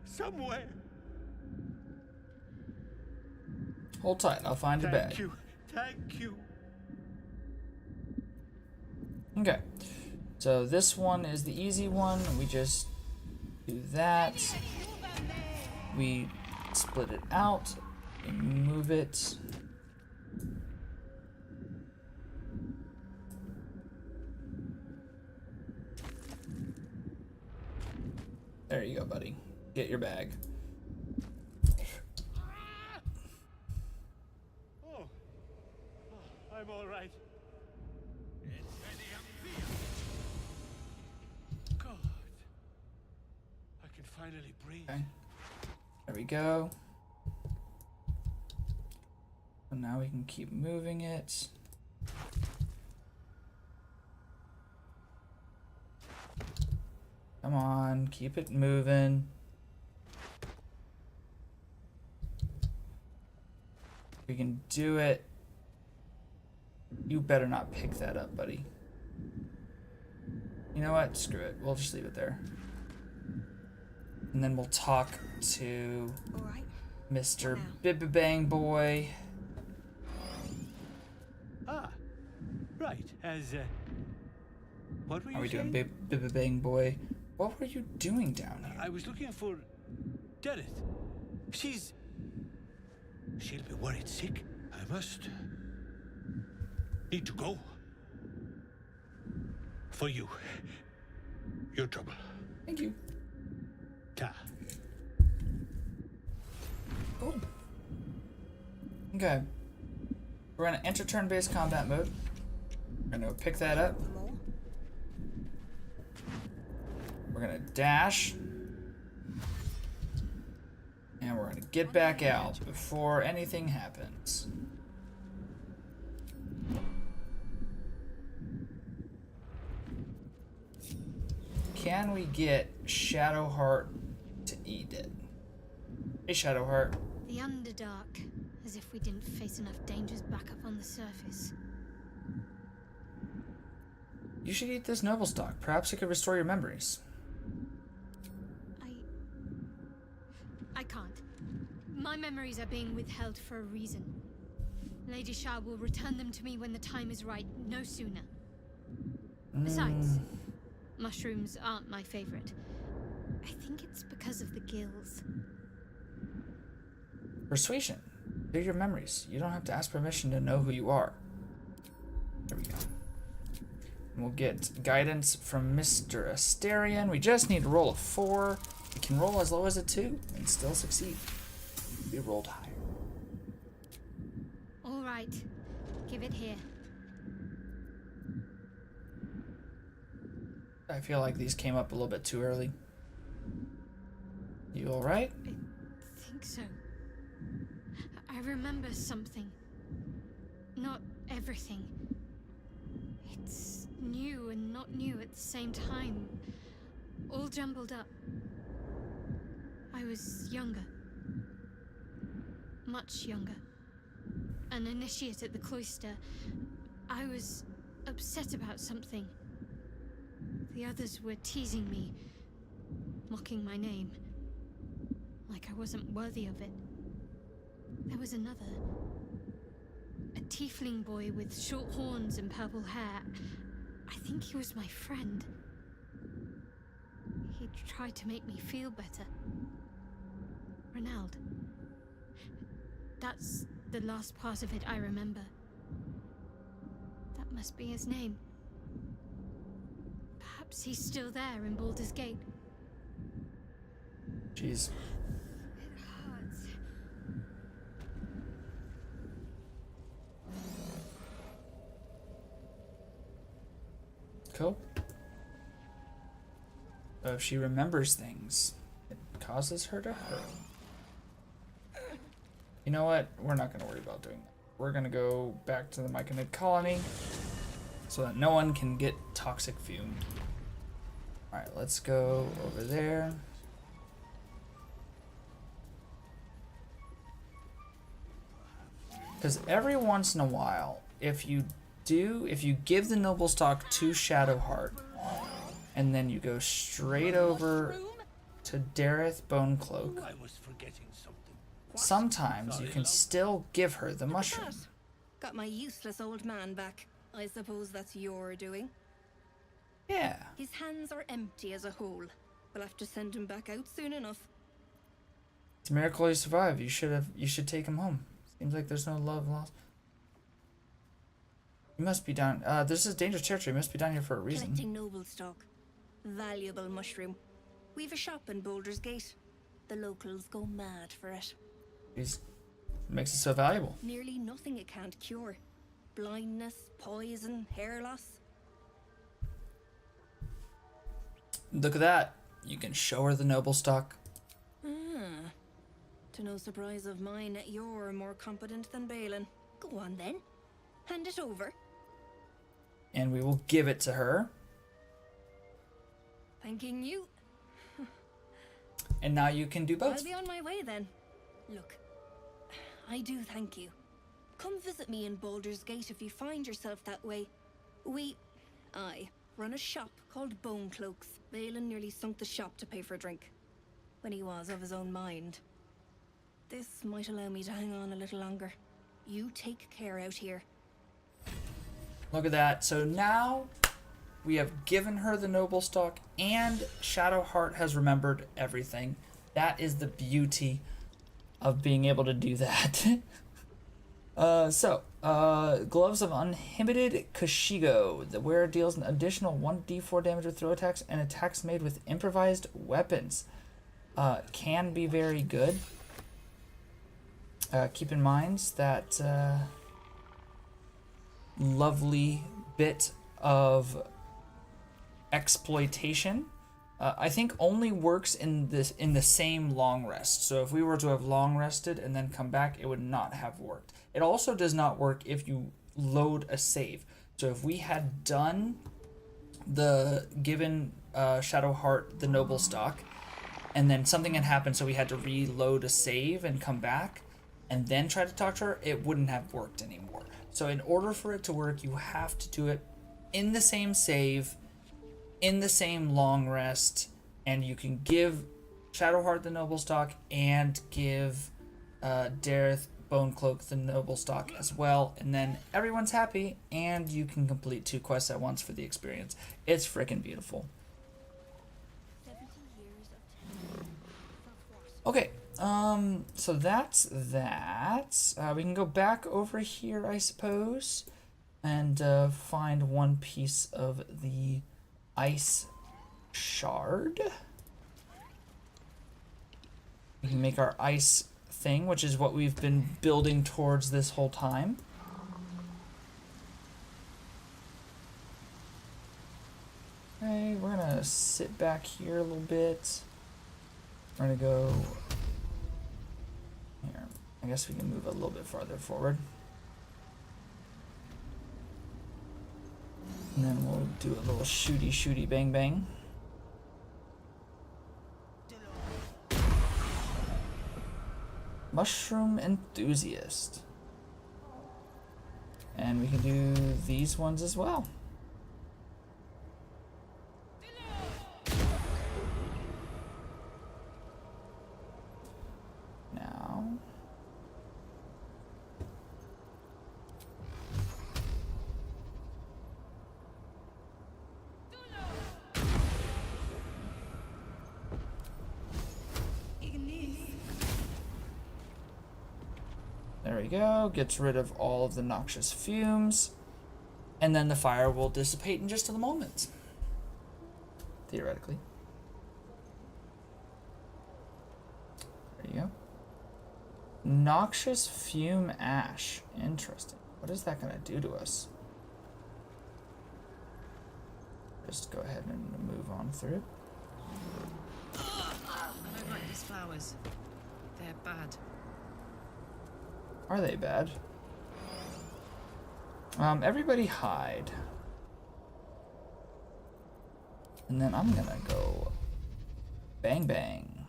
somewhere! Hold tight, I'll find your bag. Thank you! Thank you! Okay, so this one is the easy one. We just do that. We split it out. We move it. There you go, buddy. Get your bag. Oh, I'm all right. God, I can finally breathe. Okay. There we go. So now we can keep moving it. Come on, keep it moving. We can do it. You better not pick that up, buddy. You know what? Screw it. We'll just leave it there. And then we'll talk to All right. Mr. What now? Bang Boy. Ah, right. What were you How are we saying? doing, Bang Boy? What were you doing down here? I was looking for Dereth. She'll be worried sick. I must need to go. For you. Your trouble. Thank you. Ta. Oh. Okay. We're gonna enter turn-based combat mode. We're gonna pick that up. More? We're gonna dash. And we're gonna get back out before anything happens. Can we get Shadowheart to eat it? Hey, Shadowheart. The Underdark, as if we didn't face enough dangers back up on the surface. You should eat this noble stock. Perhaps it could restore your memories. I can't. My memories are being withheld for a reason. Lady Shah will return them to me when the time is right, no sooner. Besides, mushrooms aren't my favorite. I think it's because of the gills. Persuasion. They're your memories. You don't have to ask permission to know who you are. There we go. And we'll get guidance from Mr. Asterion. We just need to roll a 4. We can roll as low as a 2 and still succeed. We rolled higher. right. Give it here. I feel like these came up a little bit too early. You alright? I think so. I remember something. Not everything. It's new and not new at the same time. All jumbled up. I was younger. Much younger. An initiate at the cloister. I was upset about something. The others were teasing me, mocking my name, like I wasn't worthy of it. There was another. A tiefling boy with short horns and purple hair. I think he was my friend. He tried to make me feel better. Renald. That's the last part of it I remember. That must be his name. Perhaps he's still there in Baldur's Gate. Jeez. It hurts. Cool. So if she remembers things, it causes her to hurt. You know what? We're not going to worry about doing that. We're going to go back to the Myconid colony so that no one can get toxic fumed. Alright, let's go over there. Because every once in a while, if you give the noble stock to Shadowheart, and then you go straight over to Dareth Bonecloak, I was forgetting something. sometimes you can still give her the mushroom. Got my useless old man back. I suppose that's your doing. Yeah. His hands are empty as a whole. We'll have to send him back out soon enough. It's a miracle he survived. You should take him home. Seems like there's no love lost. You must be down. This is dangerous territory. You must be down here for a reason. Collecting noble stock. Valuable mushroom. We've a shop in Baldur's Gate. The locals go mad for it. Makes it so valuable. Nearly nothing it can't cure. Blindness, poison, hair loss. Look at that. You can show her the noble stock. Ah. To no surprise of mine, you're more competent than Balin. Go on then. Hand it over. And we will give it to her. Thanking you. And now you can do both. I'll be on my way then. Look, I do thank you. Come visit me in Baldur's Gate if you find yourself that way. I run a shop called Bonecloaks. Balin nearly sunk the shop to pay for a drink, when he was of his own mind. This might allow me to hang on a little longer. You take care out here. Look at that. So now we have given her the noble stock and Shadowheart has remembered everything. That is the beauty of being able to do that. Gloves of Uninhibited Kashigo. The wearer deals an additional 1d4 damage with throw attacks and attacks made with improvised weapons. Can be very good. Keep in mind that lovely bit of exploitation I think only works in the same long rest. So if we were to have long rested and then come back, it would not have worked. It also does not work if you load a save. So if we had done the given Shadowheart the noble stock, and then something had happened, so we had to reload a save and come back and then try to talk to her, it wouldn't have worked anymore. So in order for it to work, you have to do it in the same save, in the same long rest, and you can give Shadowheart the noble stock and give Dareth Bonecloak the noble stock as well, and then everyone's happy and you can complete 2 quests at once for the experience. It's freaking beautiful. Okay, so that's that. We can go back over here, I suppose, and find one piece of the ice shard. We can make our ice thing, which is what we've been building towards this whole time. sit back here a little bit. We're gonna go here. I guess we can move a little bit farther forward. And then we'll do a little shooty bang bang. Mushroom enthusiast. And we can do these ones as well. Now. There we go. Gets rid of all of the noxious fumes. And then the fire will dissipate in just a moment. Theoretically. There you go. Noxious fume ash. Interesting. What is that going to do to us? Just go ahead and move on through. I don't like these flowers. They're bad. Are they bad? Everybody hide. And then I'm gonna go bang bang.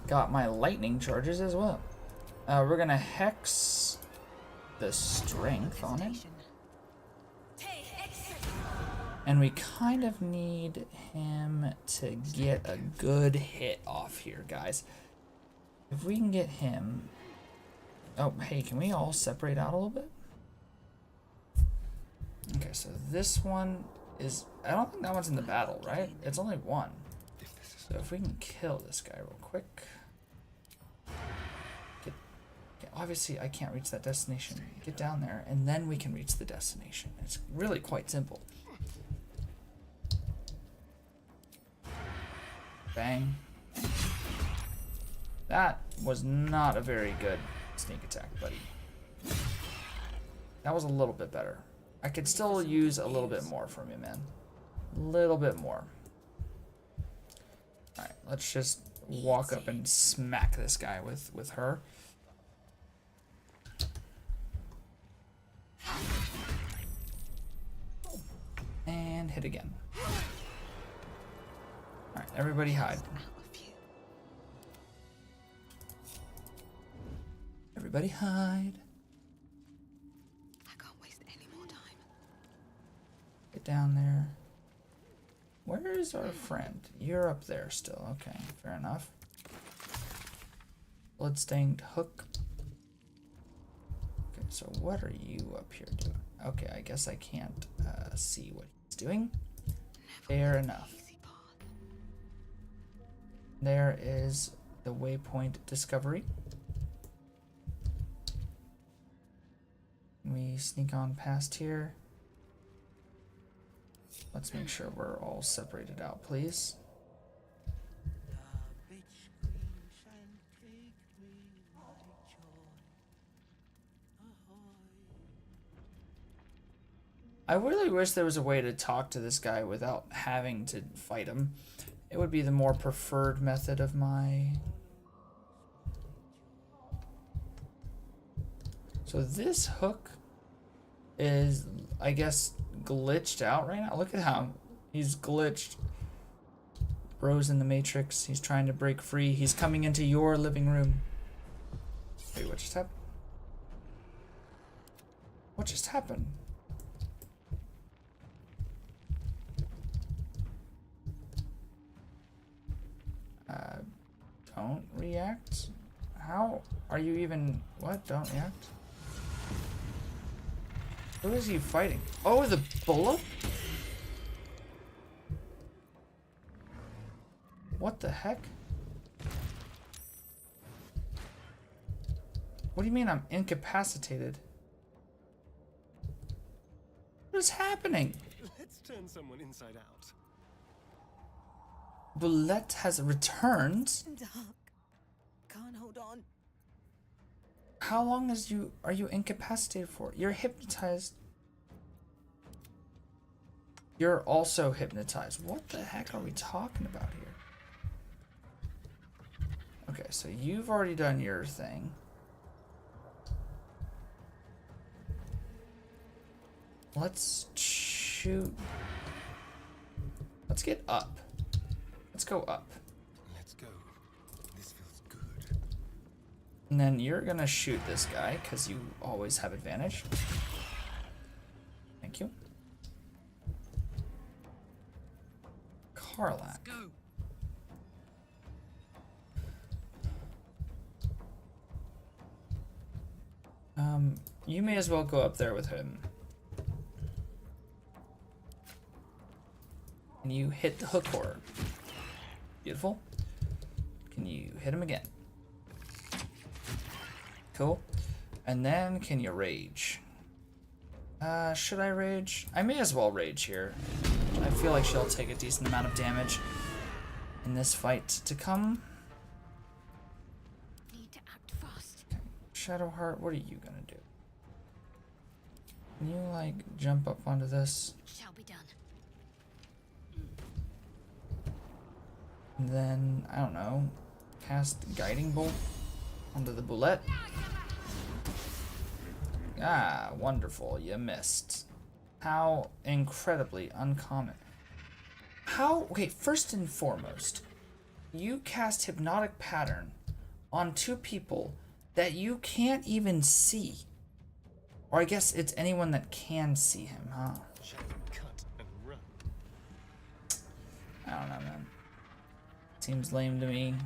Got my lightning charges as well. We're gonna hex the strength on it. And we kind of need him to get a good hit off here, guys. If we can get him... Oh, hey, can we all separate out a little bit? Okay, so this one is... I don't think that one's in the battle, right? It's only one. So if we can kill this guy real quick... Obviously, I can't reach that destination. Get down there, and then we can reach the destination. It's really quite simple. Bang. That was not a very good sneak attack, buddy. That was a little bit better. I could still use a little bit more from you, man. A little bit more. Alright, let's just walk up and smack this guy with her. And hit again. Alright, everybody hide. Everybody hide. I can't waste any more time. Get down there. Where is our friend? You're up there still. Okay, fair enough. Bloodstained hook. Okay, so what are you up here doing? Okay, I guess I can't see what he's doing. Fair enough. There is the waypoint discovery. We sneak on past here. Let's make sure we're all separated out, please. I really wish there was a way to talk to this guy without having to fight him. It would be the more preferred method of my... So this hook is, I guess, glitched out right now. Look at how he's glitched. Bro's in the Matrix. He's trying to break free. He's coming into your living room. Wait, what just happened? What just happened? Don't react? How are you even... What? Don't react? Who is he fighting? Oh, the bullet? What the heck? What do you mean I'm incapacitated? What is happening? Let's turn someone inside out. Bullet has returned. Dark. Can't hold on. How long are you incapacitated for? You're hypnotized. You're also hypnotized. What the heck are we talking about here? Okay, so you've already done your thing. Let's shoot. Let's get up. Let's go up. Let's go. This feels good. And then you're gonna shoot this guy, because you always have advantage. Thank you. Karlak. Go. You may as well go up there with him. And you hit the hook horror. Beautiful. Can you hit him again? Cool. And then can you rage? Should I rage? I may as well rage here. I feel like she'll take a decent amount of damage in this fight to come. Need to act fast. Okay. Shadowheart, what are you gonna do? Can you, like, jump up onto this? Shall be done. And then, I don't know, cast Guiding Bolt onto the bullet. Ah, wonderful, you missed. How incredibly uncommon. How, okay, first and foremost, you cast Hypnotic Pattern on two people that you can't even see. Or I guess it's anyone that can see him, huh? Shall we cut and run? I don't know, man. Seems lame to me.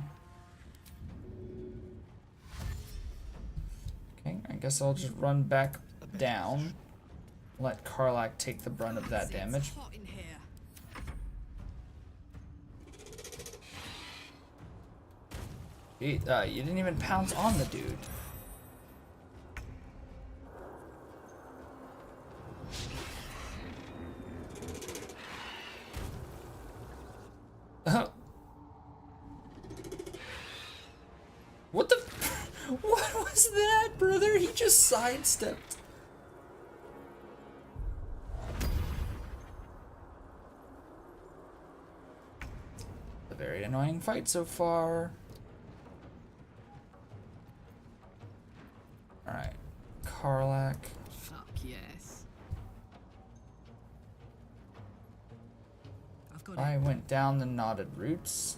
Okay, I guess I'll just run back down. Let Karlak take the brunt of that damage. It's hot in here. You didn't even pounce on the dude. What the? What was that, brother? He just sidestepped. A very annoying fight so far. Alright. Karlak. Fuck yes. I've got I went down the knotted roots.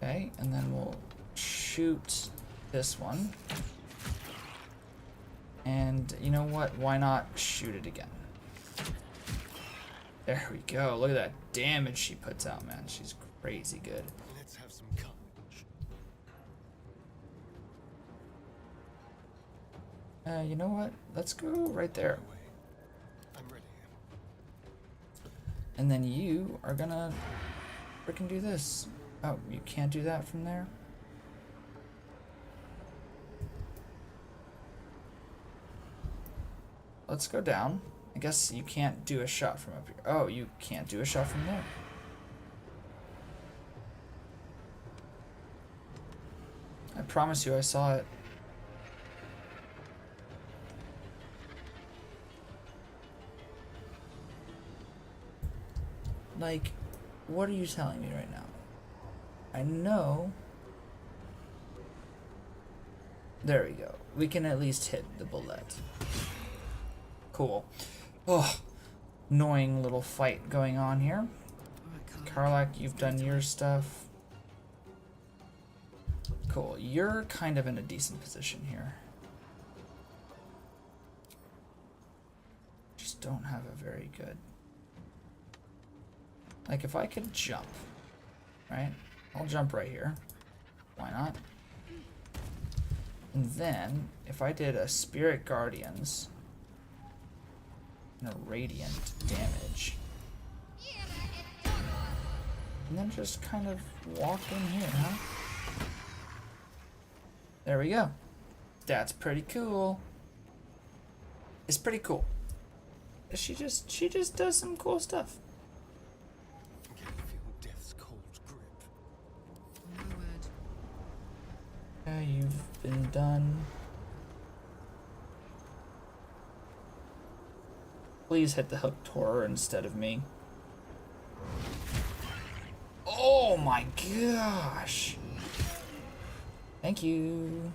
Okay, and then we'll shoot this one. And you know what? Why not shoot it again? There we go. Look at that damage she puts out, man. She's crazy good. Let's have some courage. You know what? Let's go right there. I'm ready. And then you are gonna freaking do this. Oh, you can't do that from there? Let's go down. I guess you can't do a shot from up here. Oh, you can't do a shot from there. I promise you I saw it. Like, what are you telling me right now? I know. There we go. We can at least hit the bullet. Cool. Oh, annoying little fight going on here. Karlak, you've done your stuff. Cool. You're kind of in a decent position here. Just don't have a very good... Like, if I could jump, right? I'll jump right here. Why not? And then, if I did a Spirit Guardians and a Radiant damage, and then just kind of walk in here, huh? There we go. That's pretty cool. It's pretty cool. She just does some cool stuff. I can feel death's cold grip. no word. Okay, you've been done. Please hit the hooked horror instead of me. Oh my gosh! Thank you.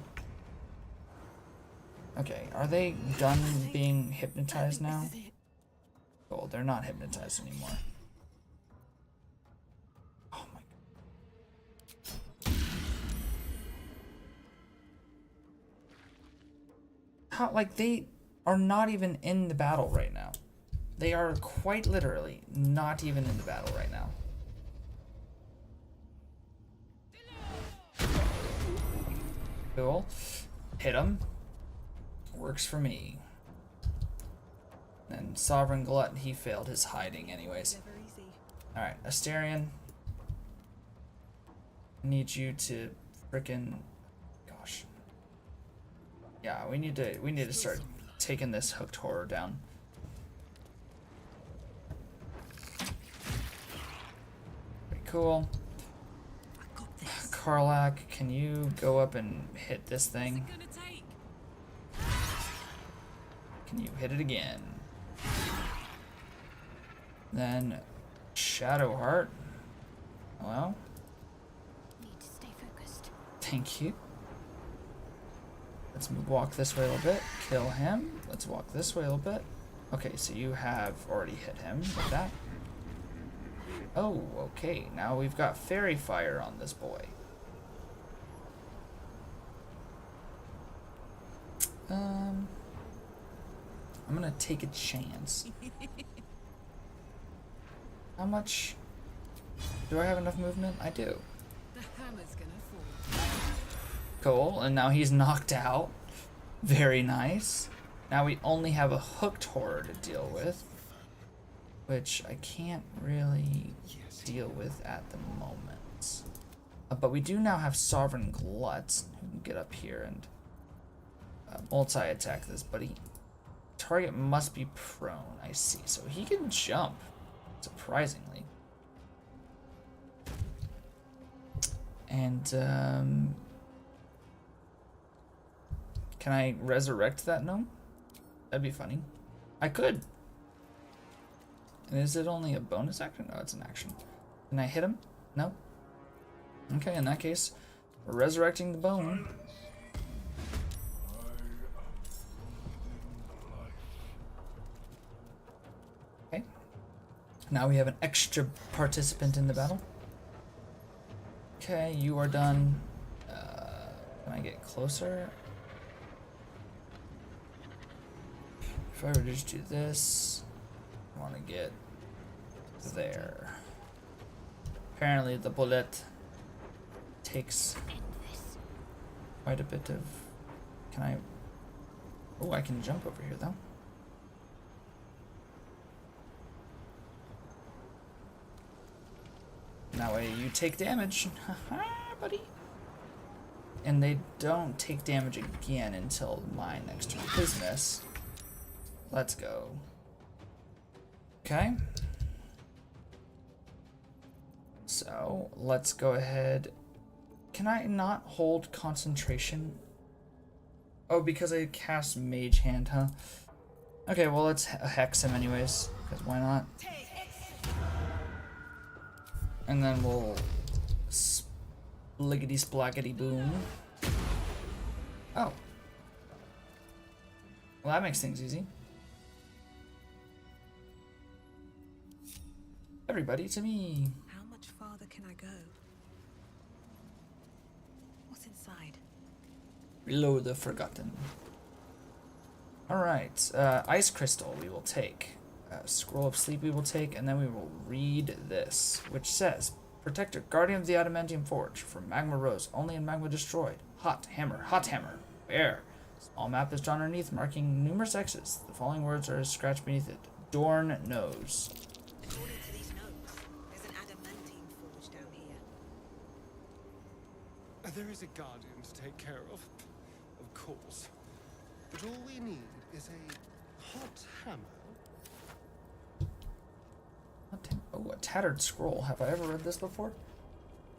Okay, are they done being hypnotized now? Oh, they're not hypnotized anymore. Oh my god. How, like, they are not even in the battle right now. They are quite literally not even in the battle right now. Cool. Hit him. Works for me. And Sovereign Glut, he failed his hiding anyways. Alright, Asterion. I need you to frickin'... Gosh. Yeah, we need to start taking this hooked horror down. Pretty cool. Karlak, can you go up and hit this thing? Can you hit it again? Then Shadowheart. Hello? Need to stay focused. Thank you. Let's walk this way a little bit. Kill him. Let's walk this way a little bit. Okay, so you have already hit him with that. Oh, okay. Now we've got Fairy Fire on this boy. I'm gonna take a chance. How much? Do I have enough movement? I do. The hammer's gonna fall. Cool, and now he's knocked out. Very nice. Now we only have a hooked horror to deal with, which I can't really deal with at the moment. But we do now have Sovereign Glut, who can get up here and multi-attack this buddy. Target must be prone, I see. So he can jump, surprisingly. And, can I resurrect that gnome? That'd be funny. I could. And is it only a bonus action? No, it's an action. Can I hit him? No? Okay, in that case, we're resurrecting the bone. Okay. Now we have an extra participant in the battle. Okay, you are done. Can I get closer? If I were to just do this, I want to get there. Apparently the bullet takes quite a bit of... Can I... Oh, I can jump over here though. That way you take damage. Haha, buddy. And they don't take damage again until my next turn. Please miss. Let's go. Okay. So, let's go ahead. Can I not hold concentration? Oh, because I cast Mage Hand, huh? Okay, well, let's hex him anyways, because why not? And then we'll spliggity splaggity boom. Oh. Well, that makes things easy. Everybody to me. How much farther can I go? What's inside? Below the Forgotten. Alright, Ice Crystal we will take. Scroll of Sleep we will take, and then we will read this, which says, Protector, Guardian of the Adamantium Forge, from Magma Rose, only in Magma Destroyed. Hot Hammer, where? Small map is drawn underneath, marking numerous X's. The following words are scratched beneath it. Dorn knows. According to these notes, there's an adamantium forge down here. There is a guardian to take care of course. But all we need is a hot hammer. Oh, a tattered scroll. Have I ever read this before?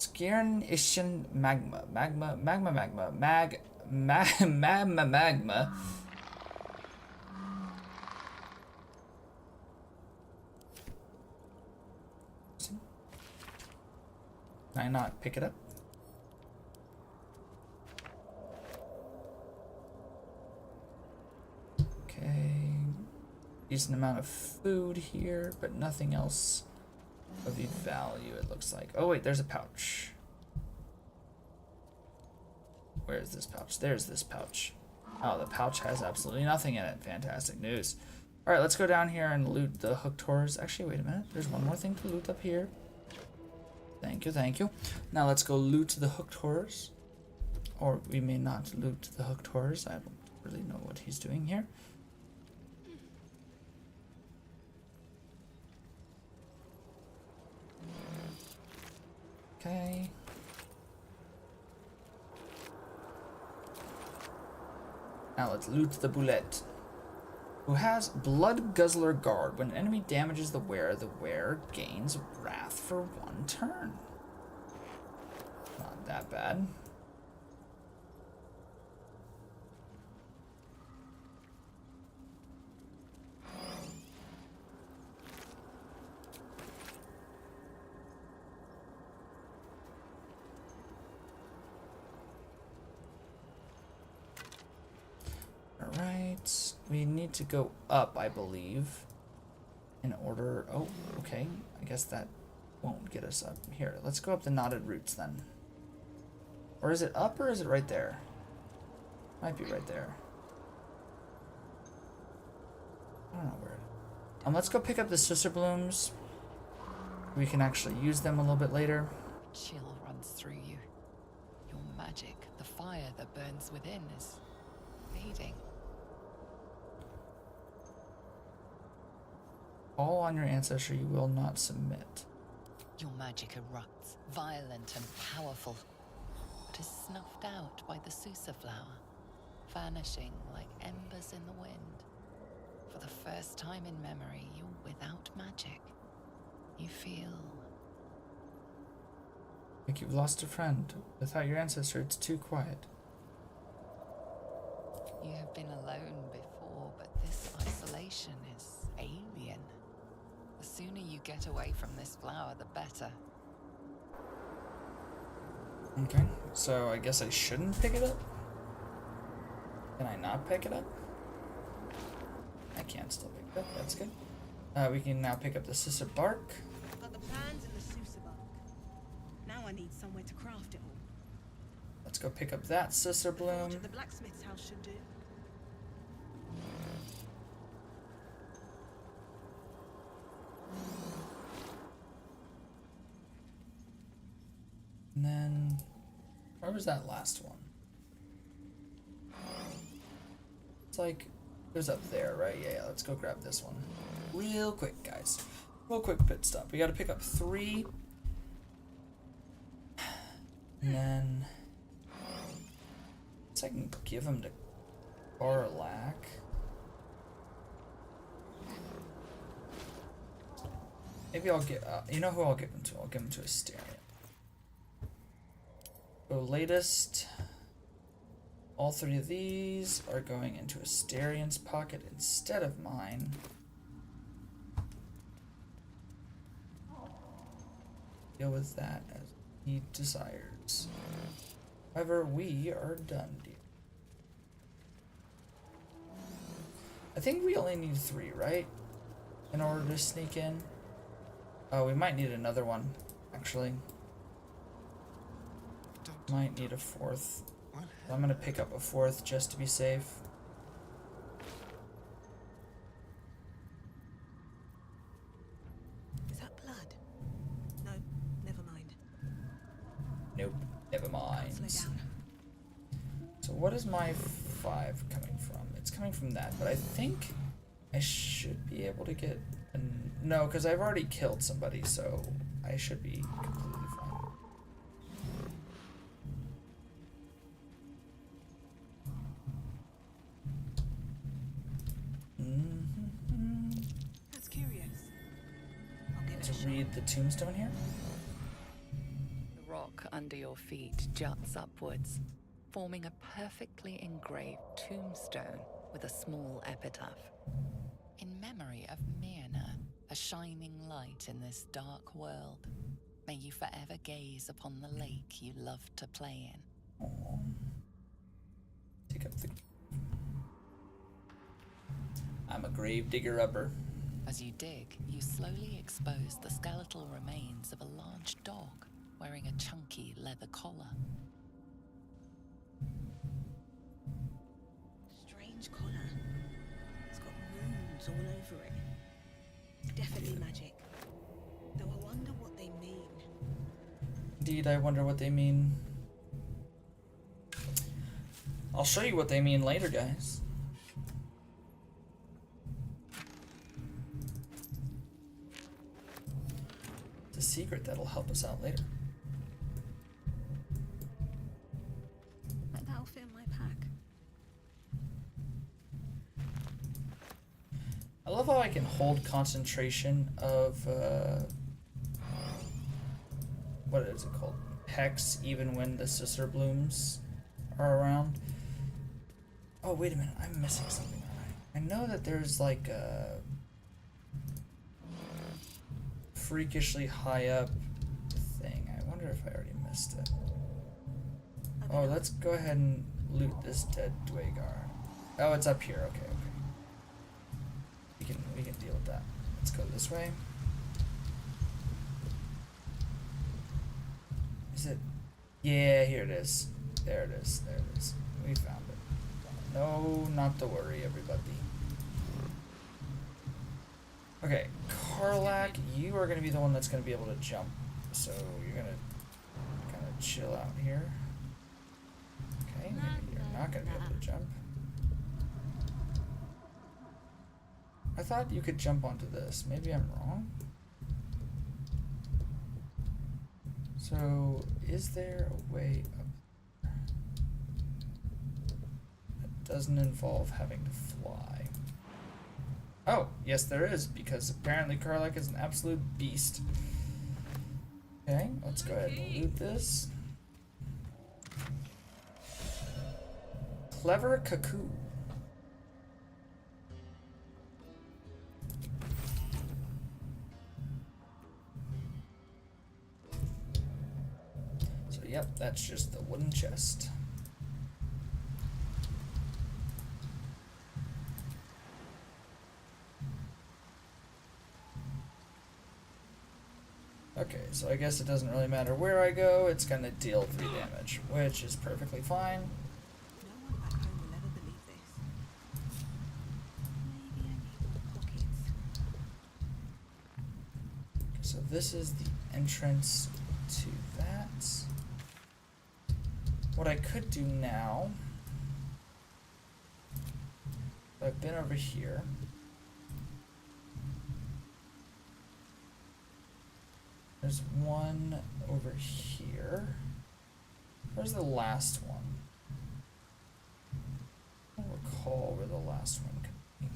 Skiern Ishin Magma. Magma. Can I not pick it up? Okay. Decent amount of food here, but nothing else of the value, it looks like. Oh wait, there's a pouch. Where is this pouch? There's this pouch. Oh, the pouch has absolutely nothing in it. Fantastic news. Alright, let's go down here and loot the hooked horrors. Actually, wait a minute. There's one more thing to loot up here. Thank you, thank you. Now let's go loot the hooked horrors. Or we may not loot the hooked horrors. I don't really know what he's doing here. Okay. Now let's loot the bullet. Who has Blood Guzzler Guard. When an enemy damages the wearer gains Wrath for 1 turn. Not that bad. Alright, we need to go up, I believe, in order... Oh, okay, I guess that won't get us up. Here, let's go up the knotted roots then. Or is it up or is it right there? Might be right there. I don't know where. Let's go pick up the Sussur Blooms. We can actually use them a little bit later. Chill runs through you. Your magic, the fire that burns within, is fading. All on your ancestry, you will not submit. Your magic erupts, violent and powerful, but is snuffed out by the Sussur flower, vanishing like embers in the wind. For the first time in memory, you're without magic. You feel... like you've lost a friend. Without your ancestor, it's too quiet. You have been alone before, but this isolation is alien. The sooner you get away from this flower, the better. Okay, so I guess I shouldn't pick it up? Can I not pick it up? I can still pick it up, that's good. We can now pick up the Sussur bark. I've got the plans and the Sussur bark. Now I need somewhere to craft it all. Let's go pick up that Sussur The forge bloom. at the blacksmith's house should do. And then, where was that last one? It's like, it was up there, right? Yeah, let's go grab this one. Real quick, guys. Real quick pit stop. We gotta pick up 3. And then, I can give them to Garlac. Maybe I'll get, you know who I'll give them to? I'll give them to Asterion. So latest, all 3 of these are going into Asterion's pocket instead of mine. Deal with that as he desires. However, we are done, dear. I think we only need 3, right? In order to sneak in. Oh, we might need another one, actually. Might need a 4th. I'm gonna pick up a 4th just to be safe. Is that blood? No, never mind. Nope, never mind. Slow down. So what is my 5 coming from? It's coming from that, but I think I should be able to get... No, because I've already killed somebody, so I should be completely fine. That's curious. I'll give it a To shot. read the tombstone here? The rock under your feet juts upwards, forming a perfectly engraved tombstone with a small epitaph. In memory of Myrna, a shining light in this dark world, may you forever gaze upon the lake you loved to play in. Take up the... I'm a grave digger upper. As you dig, you slowly expose the skeletal remains of a large dog wearing a chunky leather collar. Strange collar. It's got runes all over it. Definitely magic. Though I wonder what they mean. Indeed, I wonder what they mean. I'll show you what they mean later, guys. It's a secret that'll help us out later. But that'll fit in my pack. I love how I can hold concentration of what is it called? Hex, even when the sister blooms are around. Oh, wait a minute, I'm missing something. I know that there's like a freakishly high up thing. I wonder if I already missed it. Oh, let's go ahead and loot this dead Dwagar. Oh, it's up here. Okay, okay. We can deal with that. Let's go this way. Is it? Yeah, here it is. There it is. There it is. We found it. No, not to worry, everybody. Okay, Karlak, you are going to be the one that's going to be able to jump. So you're going to kind of chill out here. Okay, maybe you're not going to be able to jump. I thought you could jump onto this. Maybe I'm wrong. So, is there a way up there that doesn't involve having to fly? Oh, yes there is, because apparently Karlak is an absolute beast. Okay, let's go ahead and loot this. Clever Cuckoo. So, yep, that's just the wooden chest. Okay, so I guess it doesn't really matter where I go, it's gonna deal 3 damage, which is perfectly fine. No one back home will ever believe this. Maybe I need more pockets. So this is the entrance to that. What I could do now, I've been over here. There's one over here. Where's the last one? I don't recall where the last one could be.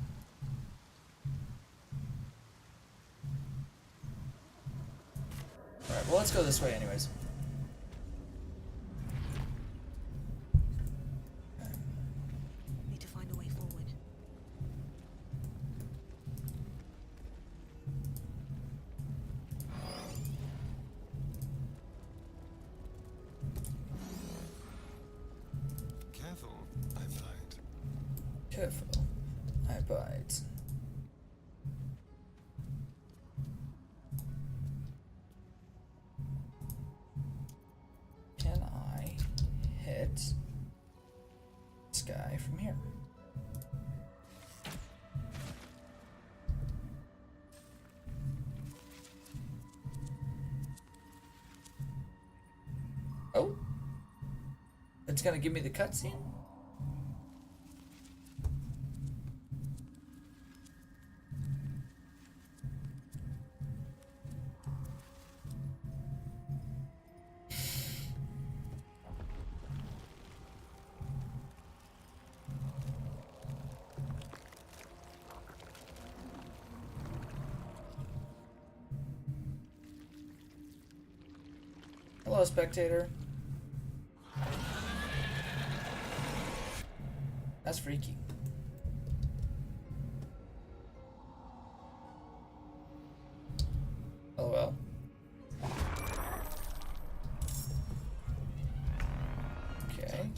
Alright, well let's go this way anyways. Need to find a way forward. Careful, I bite. Careful, I bite. Can I hit this guy from here? Oh, it's gonna give me the cutscene? Hello, Hello, spectator. That's freaky. Oh well. Okay.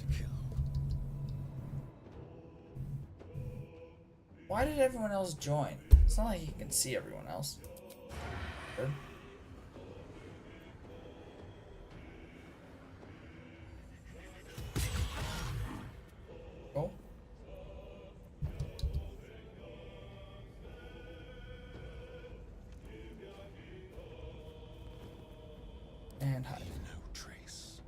Why did everyone else join? It's not like you can see everyone else. Good. Cool. And hide. No trace.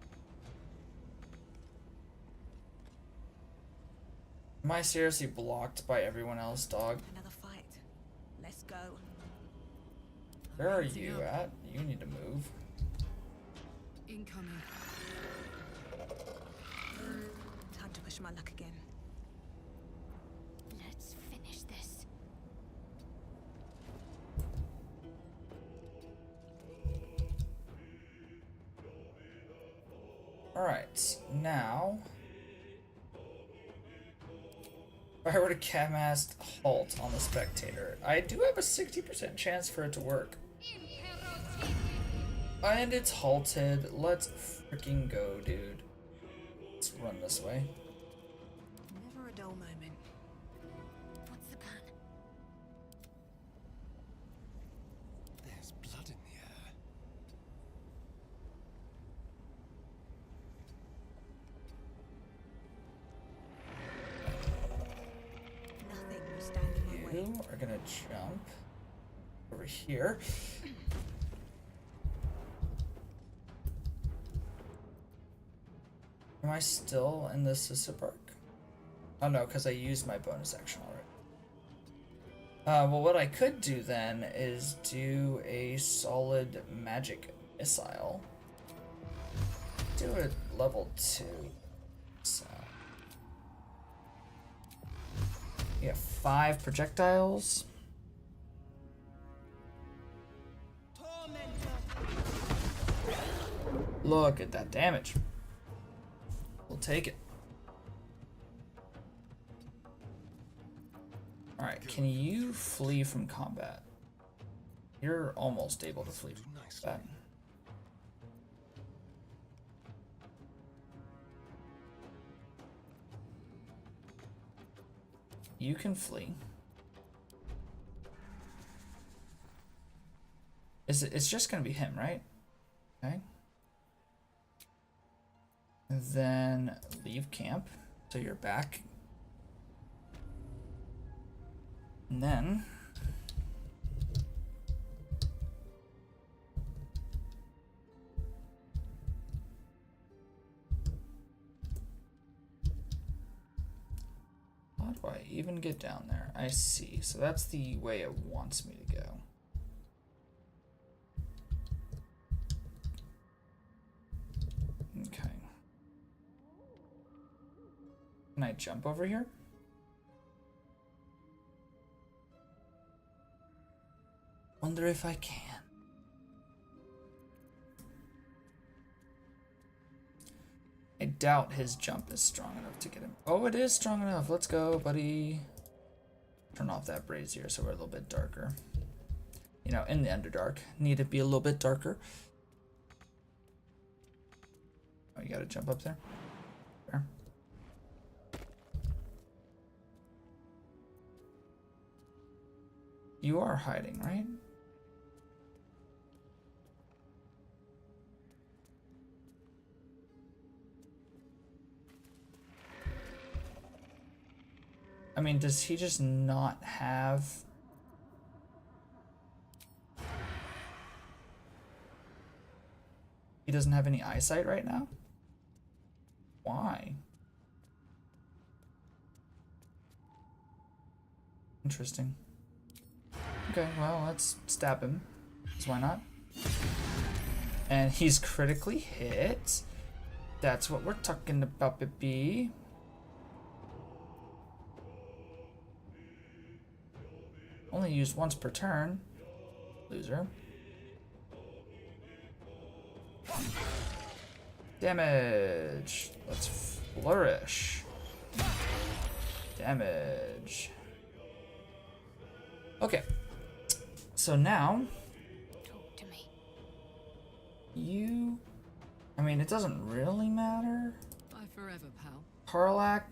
Am I seriously blocked by everyone else, dog? Another fight. Let's go. Where are you at? You need to move. Incoming. Time to push my luck again. Let's finish this. Alright, now... If I were to cast halt on the spectator, I do have a 60% chance for it to work. And it's halted. Let's freaking go, dude. Let's run this way. Never a dull moment. What's the plan? There's blood in the air. Nothing will stand in my way. You are gonna jump over here. Am I still in the Sister Park? Oh no, because I used my bonus action already. Well, what I could do then is do a solid magic missile. Do it level 2. So you have 5 projectiles. Look at that damage. We'll take it. Alright, can you flee from combat? You're almost able to flee from combat. You can flee. It's just gonna be him, right? Okay. And then leave camp, so you're back. And then how do I even get down there? I see. So that's the way it wants me to go. Okay. Can I jump over here? Wonder if I can. I doubt his jump is strong enough to get him. Oh, it is strong enough. Let's go, buddy. Turn off that brazier so we're a little bit darker. You know, in the Underdark, need to be a little bit darker. Oh, you gotta jump up there? There. You are hiding, right? I mean, does he just not have... He doesn't have any eyesight right now? Why? Interesting. Okay, well, let's stab him. 'Cause why not? And he's critically hit. That's what we're talking about, baby. Only used once per turn. Loser. Damage. Let's flourish. Damage. Okay. So now Talk to me. you... I mean, it doesn't really matter. Bye forever, pal. Parlak,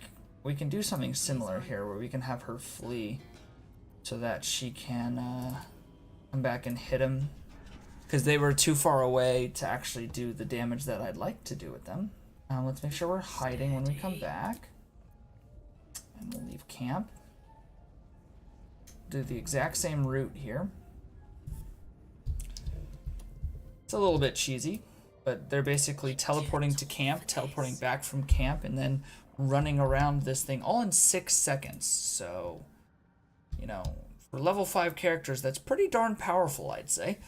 we can do something similar here where we can have her flee so that she can come back and hit him. Because they were too far away to actually do the damage that I'd like to do with them. Let's make sure we're hiding when we come back. And we'll leave camp. Do the exact same route here. It's a little bit cheesy, but they're basically teleporting to camp, teleporting back from camp, and then running around this thing all in 6 seconds. So, you know, for level 5 characters, that's pretty darn powerful, I'd say.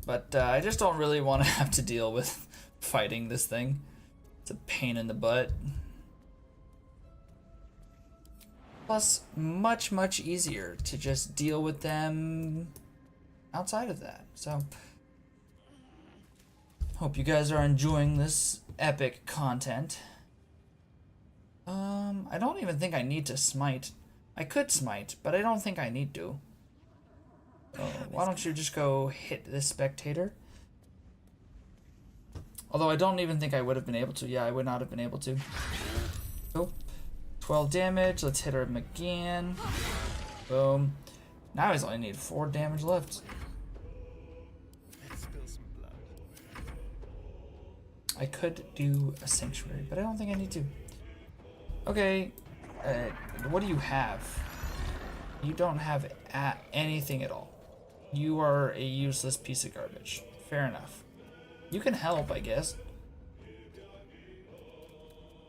But I just don't really want to have to deal with fighting this thing. It's a pain in the butt. Plus, much easier to just deal with them outside of that. So, hope you guys are enjoying this epic content. I don't even think I need to smite. I could smite, but I don't think I need to. Why don't you just go hit this spectator? Although I don't even think I would have been able to. Yeah, I would not have been able to. Oh, 12 damage. Let's hit her again. Boom. Now he's only need 4 damage left. Let's spill some blood. I could do a sanctuary, but I don't think I need to. Okay. What do you have? You don't have anything at all. You are a useless piece of garbage. Fair enough. You can help, I guess.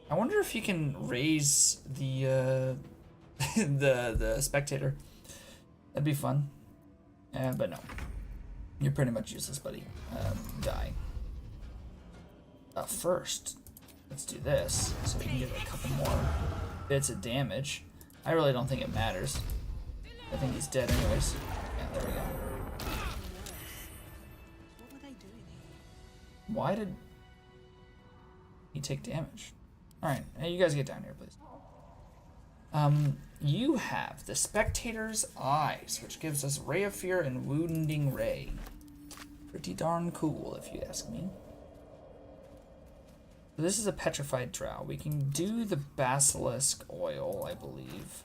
I wonder if you can raise the the spectator. That'd be fun. But no. You're pretty much useless, buddy. Die. First, let's do this so we can get a couple more bits of damage. I really don't think it matters. I think he's dead anyways. Yeah, there we go. What were they doing here? Why did he take damage? Alright, hey, you guys get down here, please. You have the Spectator's Eyes, which gives us Ray of Fear and Wounding Ray. Pretty darn cool, if you ask me. So this is a petrified drow. We can do the basilisk oil, I believe.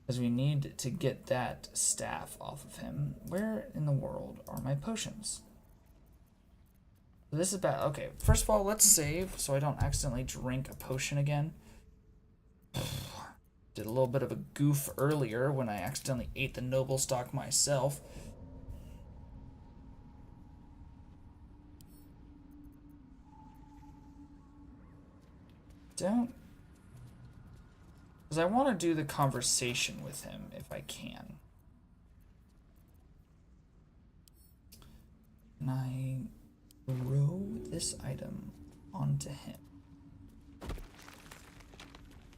Because we need to get that staff off of him. Where in the world are my potions? So this is bad. Okay, first of all, let's save so I don't accidentally drink a potion again. Did a little bit of a goof earlier when I accidentally ate the noble stock myself. Don't... Because I want to do the conversation with him if I can. And I throw this item onto him.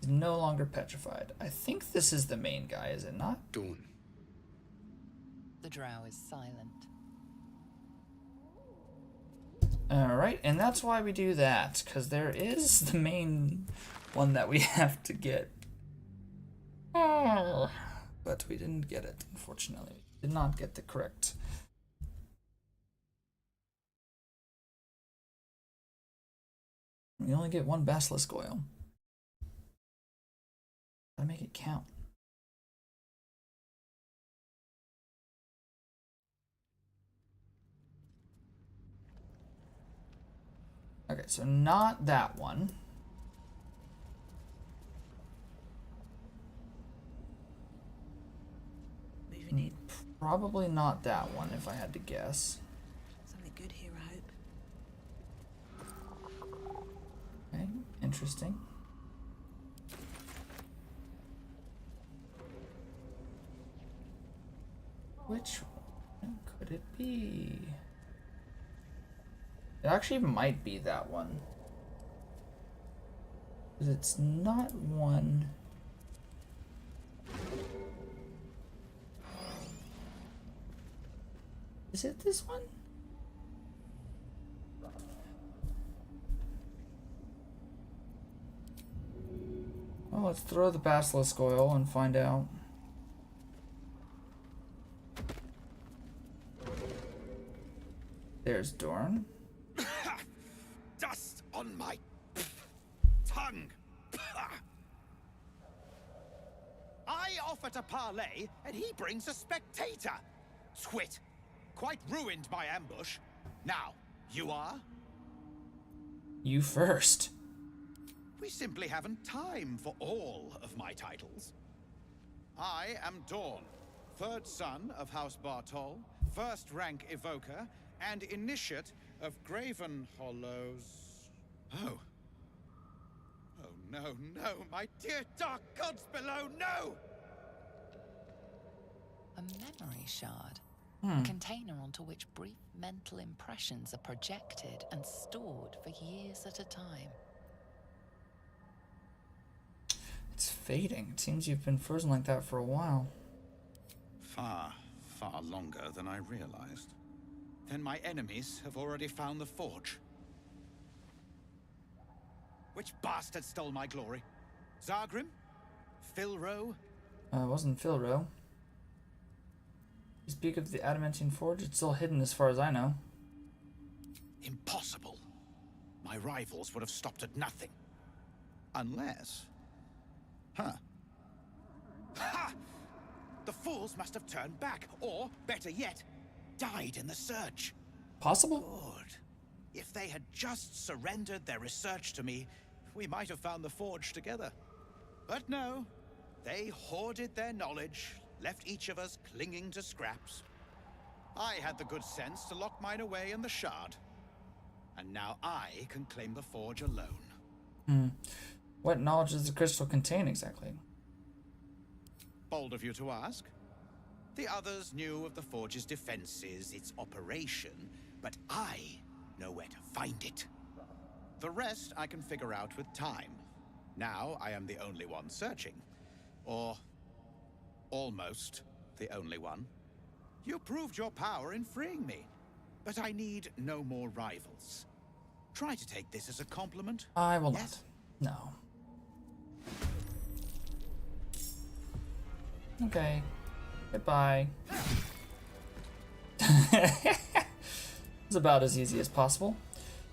He's no longer petrified. I think this is the main guy, is it not? Dawn. The drow is silent. Alright, and that's why we do that, because there is the main one that we have to get. But we didn't get it, unfortunately. We did not get the correct. We only get one basilisk oil. Gotta make it count. Okay, so not that one. Moving in. Probably not that one, if I had to guess. Something good here, I hope. Okay, interesting. Which one could it be? It actually might be that one. It's not one. Is it this one? Well, let's throw the basilisk oil and find out. There's Dorn. Dust on my tongue. I offer to parley, and he brings a spectator. Twit. Quite ruined my ambush. Now, you are? You first. We simply haven't time for all of my titles. I am Dawn, third son of House Bartol, first rank evoker, and initiate of Graven Hollows. Oh. Oh no, no, my dear dark gods below, no! A memory shard. A container onto which brief mental impressions are projected and stored for years at a time. It's fading. It seems you've been frozen like that for a while. Far, far longer than I realized. Then my enemies have already found the forge. Which bastard stole my glory? Zargrim? Philro? It wasn't Philro. You speak of the adamantine forge? It's still hidden as far as I know. Impossible. My rivals would have stopped at nothing. Unless... Huh. Ha! The fools must have turned back, or, better yet, died in the search. Possible? Good. If they had just surrendered their research to me, we might have found the forge together. But no, they hoarded their knowledge, left each of us clinging to scraps. I had the good sense to lock mine away in the shard. And now I can claim the forge alone. What knowledge does the crystal contain exactly? Bold of you to ask. The others knew of the forge's defenses, its operation, but I know where to find it. The rest I can figure out with time. Now I am the only one searching. Or almost the only one. You proved your power in freeing me, but I need no more rivals. Try to take this as a compliment. I will Yes? not. No. Okay. Goodbye. It's about as easy as possible.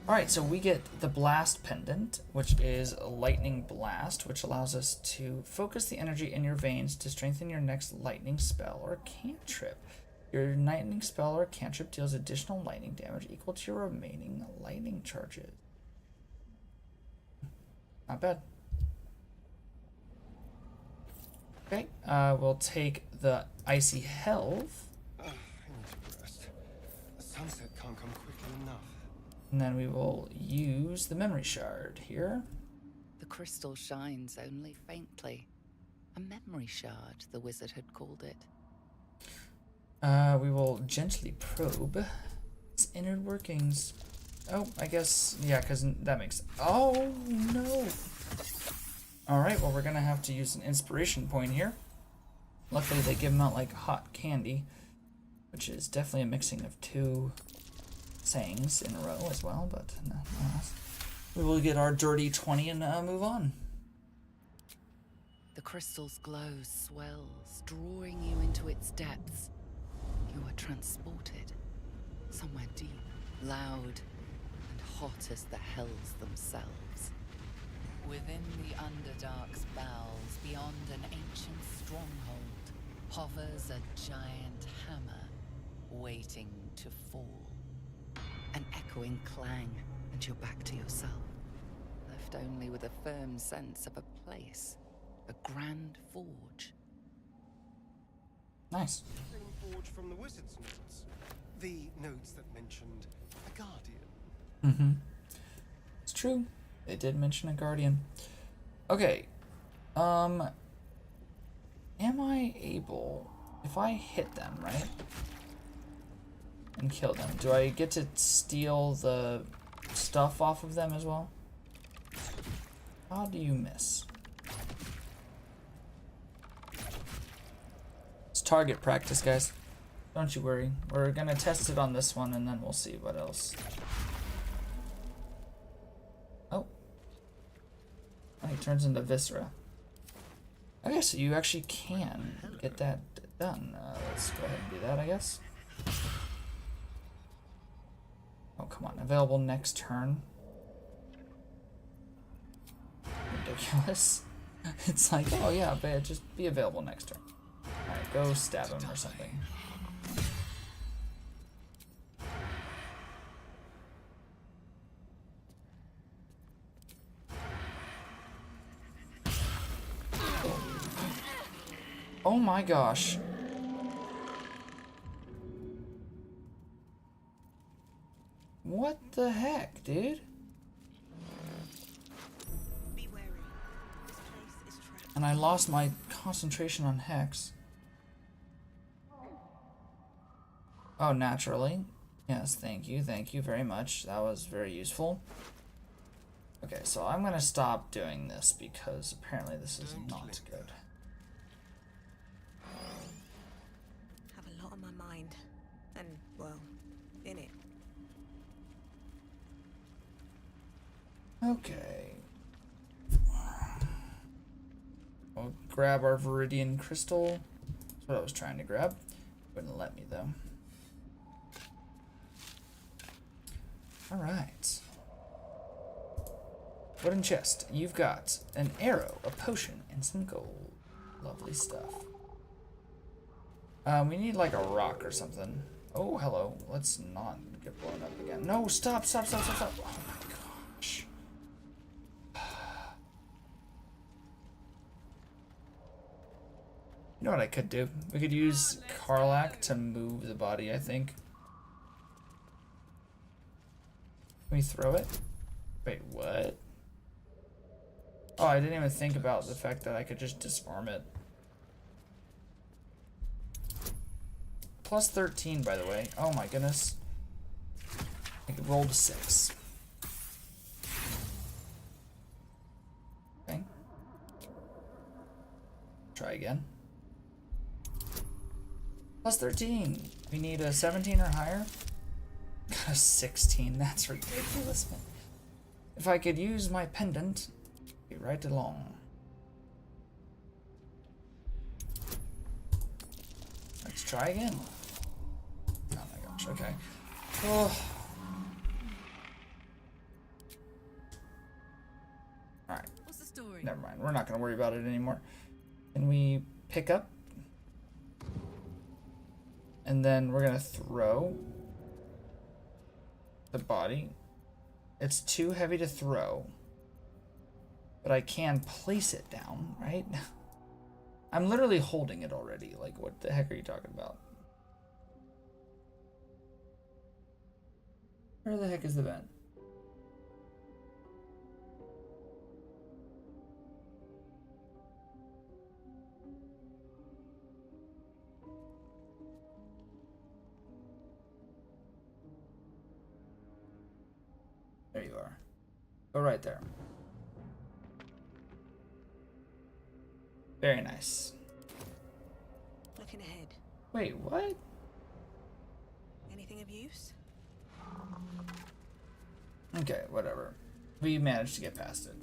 Alright, so we get the Blast Pendant, which is a Lightning Blast, which allows us to focus the energy in your veins to strengthen your next lightning spell or cantrip. Your lightning spell or cantrip deals additional lightning damage equal to your remaining lightning charges. Not bad. Okay, we'll take the Icy Health. I need to rest. The sunset can't come quickly enough. And then we will use the Memory Shard here. The crystal shines only faintly. A memory shard, the wizard had called it. We will gently probe its inner workings. Oh, I guess, yeah, because that makes... Oh, no! Alright, well, we're going to have to use an inspiration point here. Luckily, they give them out like hot candy, which is definitely a mixing of two sayings in a row as well, but no, we will get our dirty 20 and move on. The crystal's glow swells, drawing you into its depths. You are transported somewhere deep, loud, and hot as the hells themselves. Within the Underdark's bowels, beyond an ancient stronghold, hovers a giant hammer, waiting to fall. An echoing clang, and you're back to yourself, left only with a firm sense of a place, a grand forge. Nice. Same forge from the wizard's notes. The notes that mentioned a guardian. Mm-hmm. It's true. They did mention a guardian. Okay. Am I able, if I hit them, right? And kill them, do I get to steal the stuff off of them as well? How do you miss? It's target practice, guys. Don't you worry. We're gonna test it on this one and then we'll see what else. Oh. He turns into Viscera. Okay, so you actually can get that done. Let's go ahead and do that, I guess. Oh, come on. Available next turn. Ridiculous. It's like, oh yeah, but just be available next turn. Alright, go stab him or something. Oh my gosh. What the heck, dude? Be wary. This place is trapped. And I lost my concentration on Hex. Oh, naturally. Yes, thank you very much. That was very useful. Okay, so I'm gonna stop doing this because apparently this is not good. Have a lot on my mind. And, well, in it. Okay. We'll grab our Viridian Crystal. That's what I was trying to grab. Wouldn't let me though. Alright. Wooden chest. You've got an arrow, a potion, and some gold. Lovely stuff. We need like a rock or something. Oh, hello. Let's not get blown up again. No, stop. Oh my gosh. You know what I could do? We could use Karlach to move the body, I think. Can we throw it? Wait, what? Oh, I didn't even think about the fact that I could just disarm it. Plus 13, by the way. Oh my goodness. I could roll to 6. Okay. Try again. Plus 13. We need a 17 or higher. Got a 16. That's ridiculous, man. If I could use my pendant, be right along. Let's try again. Oh my gosh, okay. Oh. Alright. What's the story? Never mind. We're not going to worry about it anymore. Can we pick up? And then we're going to throw the body. It's too heavy to throw. But I can place it down, right? I'm literally holding it already. Like, what the heck are you talking about? Where the heck is the vent? There you are. Go right there. Very nice. Looking ahead. Wait, what? Anything of use? Okay, whatever. We managed to get past it.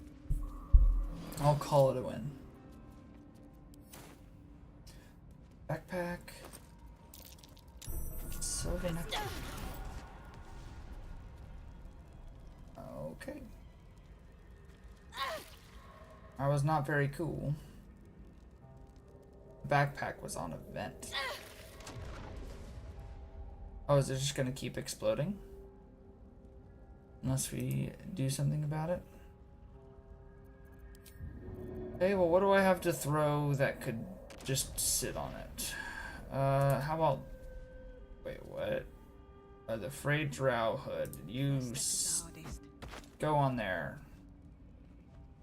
I'll call it a win. Backpack. Silver necklace. Okay. I was not very cool. Backpack was on a vent. Oh, is it just gonna keep exploding? Unless we do something about it. Okay, well, what do I have to throw that could just sit on it? How about... Wait, what? The frayed drow hood. Go on there.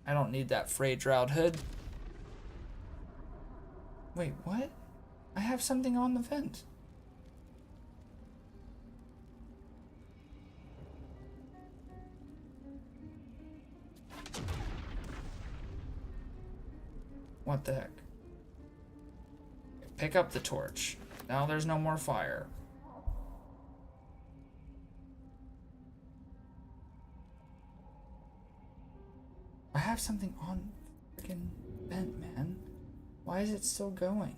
I don't need that frayed drow hood. Wait, what? I have something on the vent. What the heck? Pick up the torch. Now there's no more fire. I have something on freaking vent, man. Why is it still going?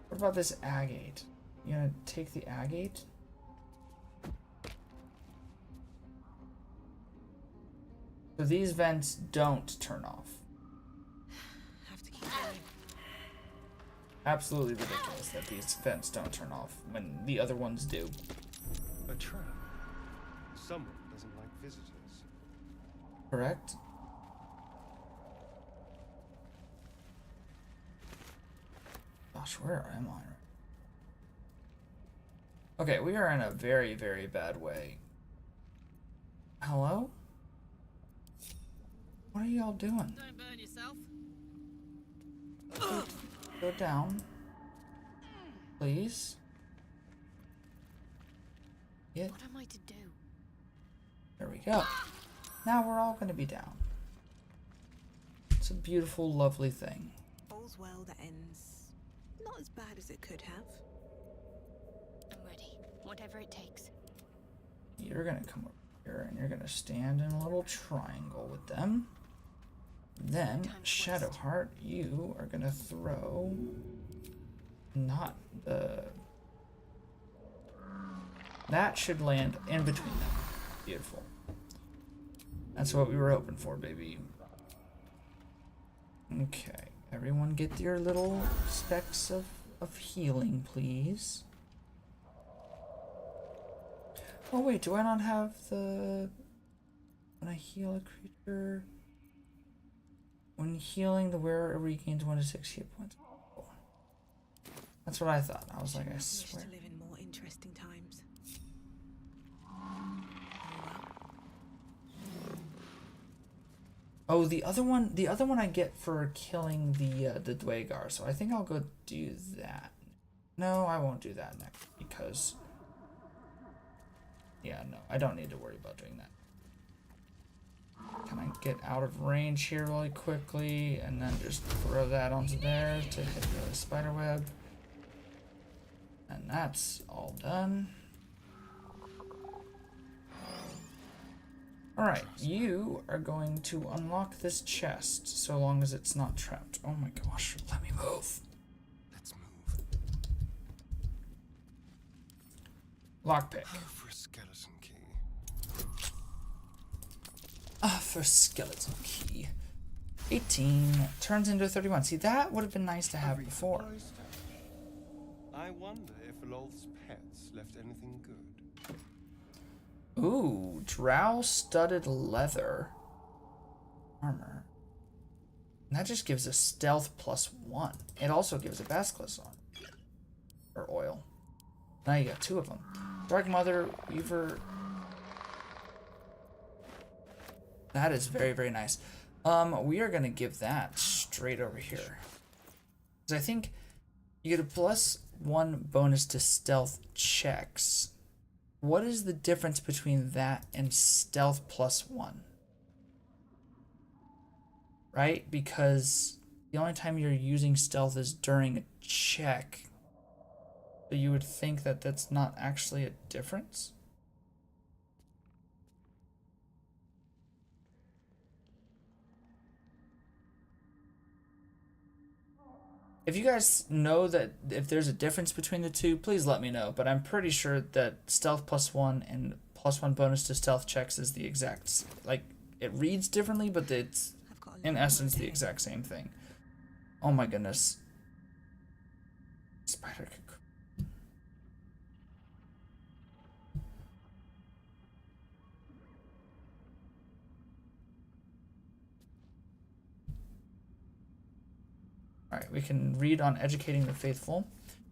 What about this agate? You gonna take the agate? So these vents don't turn off. Have to keep going. Absolutely ridiculous that these vents don't turn off when the other ones do. A trap. Someone doesn't like visitors. Correct? Gosh, where am I? Okay, we are in a very, very bad way. Hello? What are y'all doing? Don't burn yourself. Go down. Please. Get. What am I to do? There we go. Now we're all gonna be down. It's a beautiful, lovely thing. All's well that ends not as bad as it could have. I'm ready. Whatever it takes. You're gonna come over here and you're gonna stand in a little triangle with them. Then, Shadowheart, you are gonna throw not the... That should land in between them. Beautiful. That's what we were hoping for, baby. Okay, everyone get your little specks of healing, please. Oh wait, do I not have the... When I heal a creature... When healing, the wearer regains 1 to 6 hit points. Oh. That's what I thought. I was like, I swear. To live in more interesting times. Oh, the other one I get for killing the Dwagar. So I think I'll go do that. No, I won't do that next because yeah, no, I don't need to worry about doing that. Can I get out of range here really quickly and then just throw that onto there to hit the spider web? And that's all done. Alright, you are going to unlock this chest so long as it's not trapped. Oh my gosh, let me move. Let's move. Lockpick. For a skeleton key. For skeleton key. 18 turns into 31. See, that would have been nice to have before. I wonder if Lolth's pets left anything good. Ooh, drow studded leather armor. And that just gives us stealth +1. It also gives a basilisk on or oil. Now you got 2 of them. Dark Mother Weaver. That is very, very nice. We are gonna give that straight over here. Because I think you get a +1 bonus to stealth checks. What is the difference between that and stealth +1? Right? Because the only time you're using stealth is during a check. So you would think that that's not actually a difference. If you guys know that if there's a difference between the two, please let me know. But I'm pretty sure that stealth +1 and +1 bonus to stealth checks is the exact, like, it reads differently, but it's in essence the exact same thing. Oh my goodness. Spider could... Alright, we can read on educating the faithful.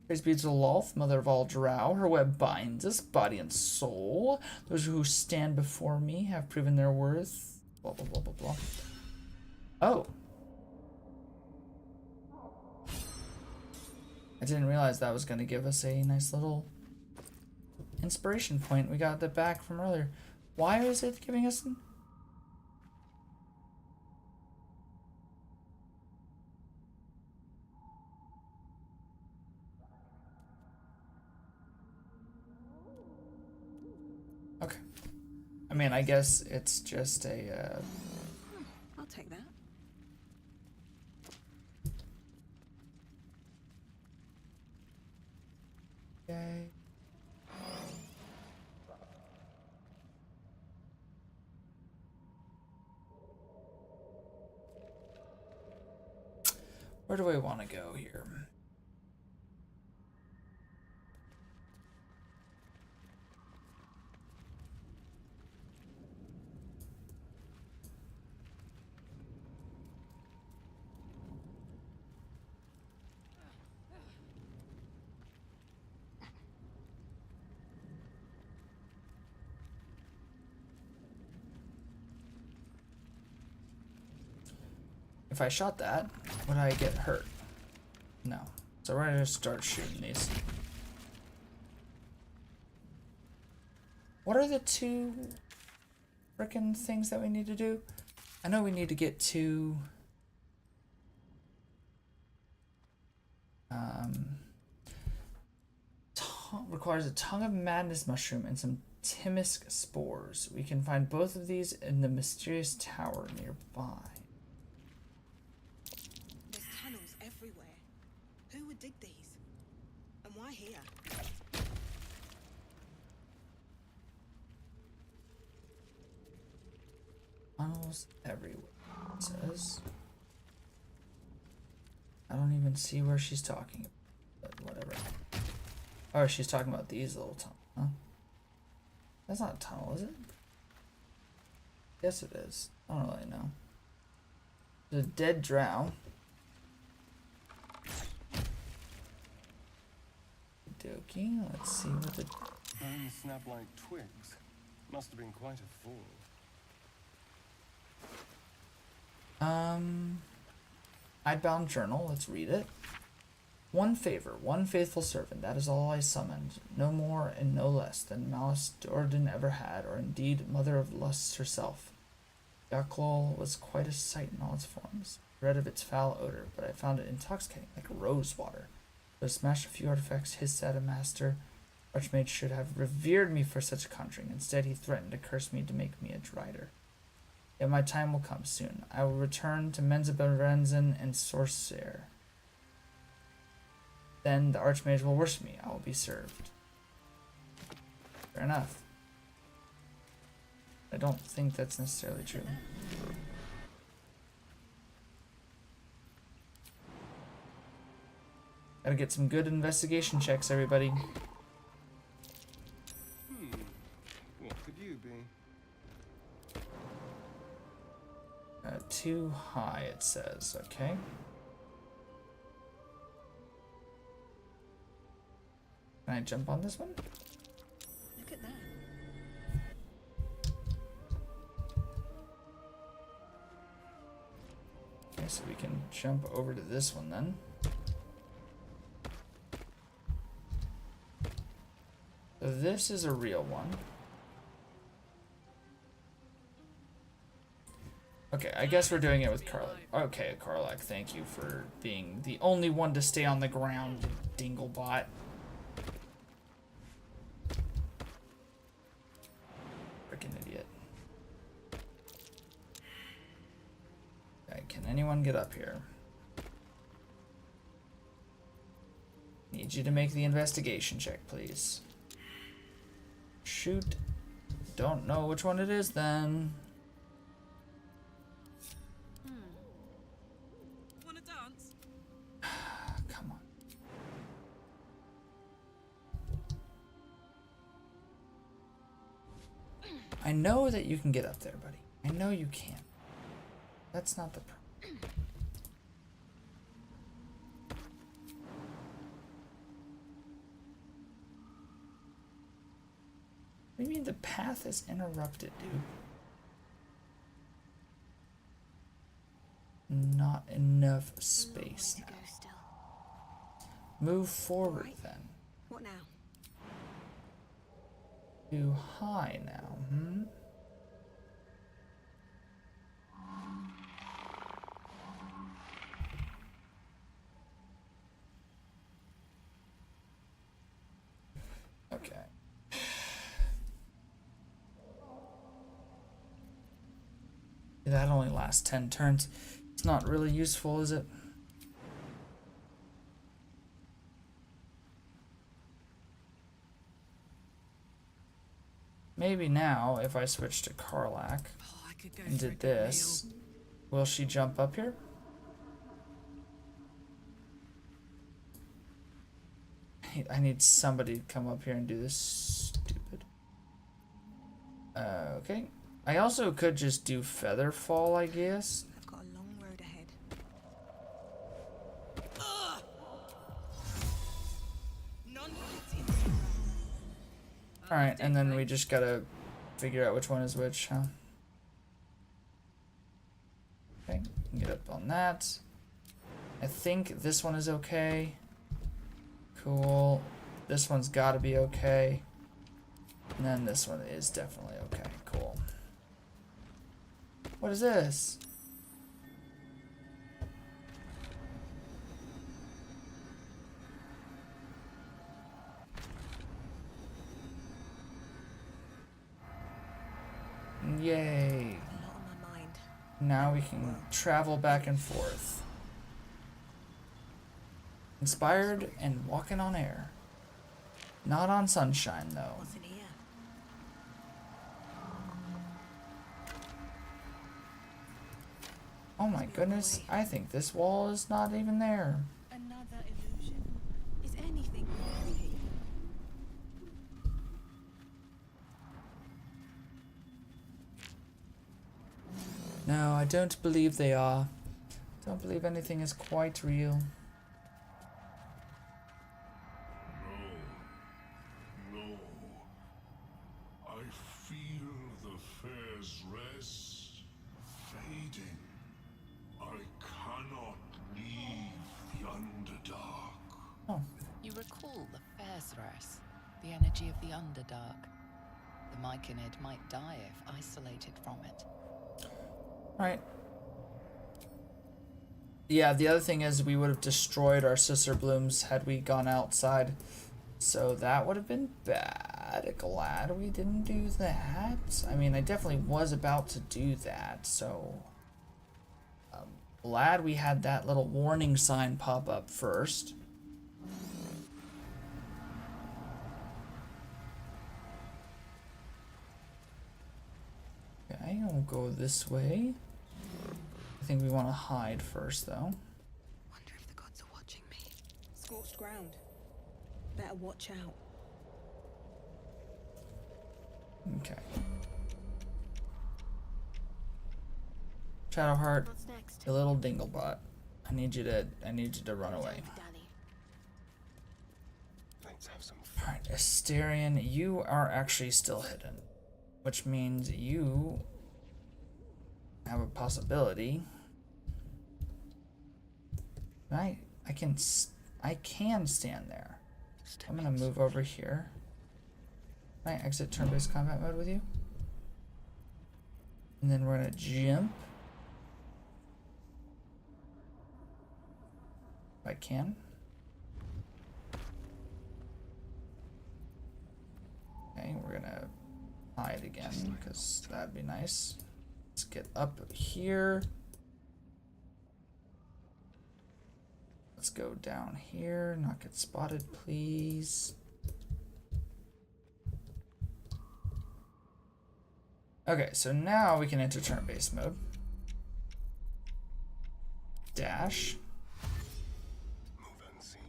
Praise be to Lolth, mother of all drow. Her web binds us, body and soul. Those who stand before me have proven their worth. Blah, blah, blah, blah, blah. Oh. I didn't realize that was going to give us a nice little inspiration point. We got that back from earlier. Why is it giving us... Okay. I mean, I guess it's just a, I'll take that. Okay. Where do I want to go here? If I shot that, would I get hurt? No. So we're gonna start shooting these. What are the two frickin' things that we need to do? I know we need to get to requires a tongue of madness mushroom and some timisk spores. We can find both of these in the mysterious tower nearby. There's tunnels everywhere. Who would dig these? And why here? Tunnels everywhere, it says. I don't even see where she's talking about, but whatever. Oh, she's talking about these little tunnels, huh? That's not a tunnel, is it? Yes, it is. I don't really know. There's a dead drow. Dokey, let's see what the... Bones snap like twigs. Must have been quite a fall. Hidebound journal, let's read it. One favor, one faithful servant, that is all I summoned, no more and no less than Malice Jordan ever had, or indeed mother of lusts herself. Yaklol was quite a sight in all its forms. I read of its foul odor, but I found it intoxicating, like rose water. So I smashed a few artifacts hissed at a master. Archmage should have revered me for such conjuring. Instead, he threatened to curse me to make me a drider. Yet my time will come soon. I will return to Menzaberenzen and Sorcerer. Then the Archmage will worship me. I will be served. Fair enough. I don't think that's necessarily true. Gotta get some good investigation checks, everybody. What could you be? Too high, it says. Okay. Can I jump on this one? Look at that. Okay, so we can jump over to this one then. So this is a real one. Okay, I guess we're doing it with Karlak. Okay, Karlak, thank you for being the only one to stay on the ground, you dinglebot. Freaking idiot. Okay, can anyone get up here? Need you to make the investigation check, please. Shoot. Don't know which one it is then. Wanna dance? Come on. I know that you can get up there, buddy. I know you can. That's not the problem. What do you mean the path is interrupted, dude? Not enough space now. Move forward Right. then. What now? Too high now, hmm? Okay. That only lasts 10 turns. It's not really useful, is it? Maybe now, if I switch to Karlak and did this, will she jump up here? I need somebody to come up here and do this stupid. Okay. I also could just do Featherfall, I guess. I've got a long road ahead. Alright, and then we just gotta figure out which one is which, huh? Okay, get up on that. I think this one is okay. Cool. This one's gotta be okay. And then this one is definitely okay. Cool. What is this? Yay. A lot on my mind. Now we can travel back and forth. Inspired and walking on air. Not on sunshine, though. What's in here? Oh my goodness, I think this wall is not even there. Another illusion. Is anything really here? No, I don't believe they are. Don't believe anything is quite real. No. I feel the fair's rest fading. I cannot leave the Underdark. Oh. You recall the fair's rest, the energy of the Underdark. The Myconid might die if isolated from it. Right. Yeah, the other thing is we would have destroyed our sister blooms had we gone outside. So that would have been bad. Glad we didn't do that. I mean, I definitely was about to do that, so... glad we had that little warning sign pop up first. Okay, we'll go this way. I think we want to hide first, though. Wonder if the gods are watching me. Scorched ground. Better watch out. Okay. Shadowheart, What's next? you little dinglebot. I need you to run away. Danny. Let's have some fun. Alright, Asterion, you are actually still hidden. Which means you have a possibility. I can stand there. I'm gonna move over here. Can I exit turn-based combat mode with you? And then we're gonna jump. If I can. Okay, we're gonna hide again because that'd be nice. Let's get up here. Let's go down here, not get spotted, please. Okay, so now we can enter turn-based mode. Dash. Move unseen.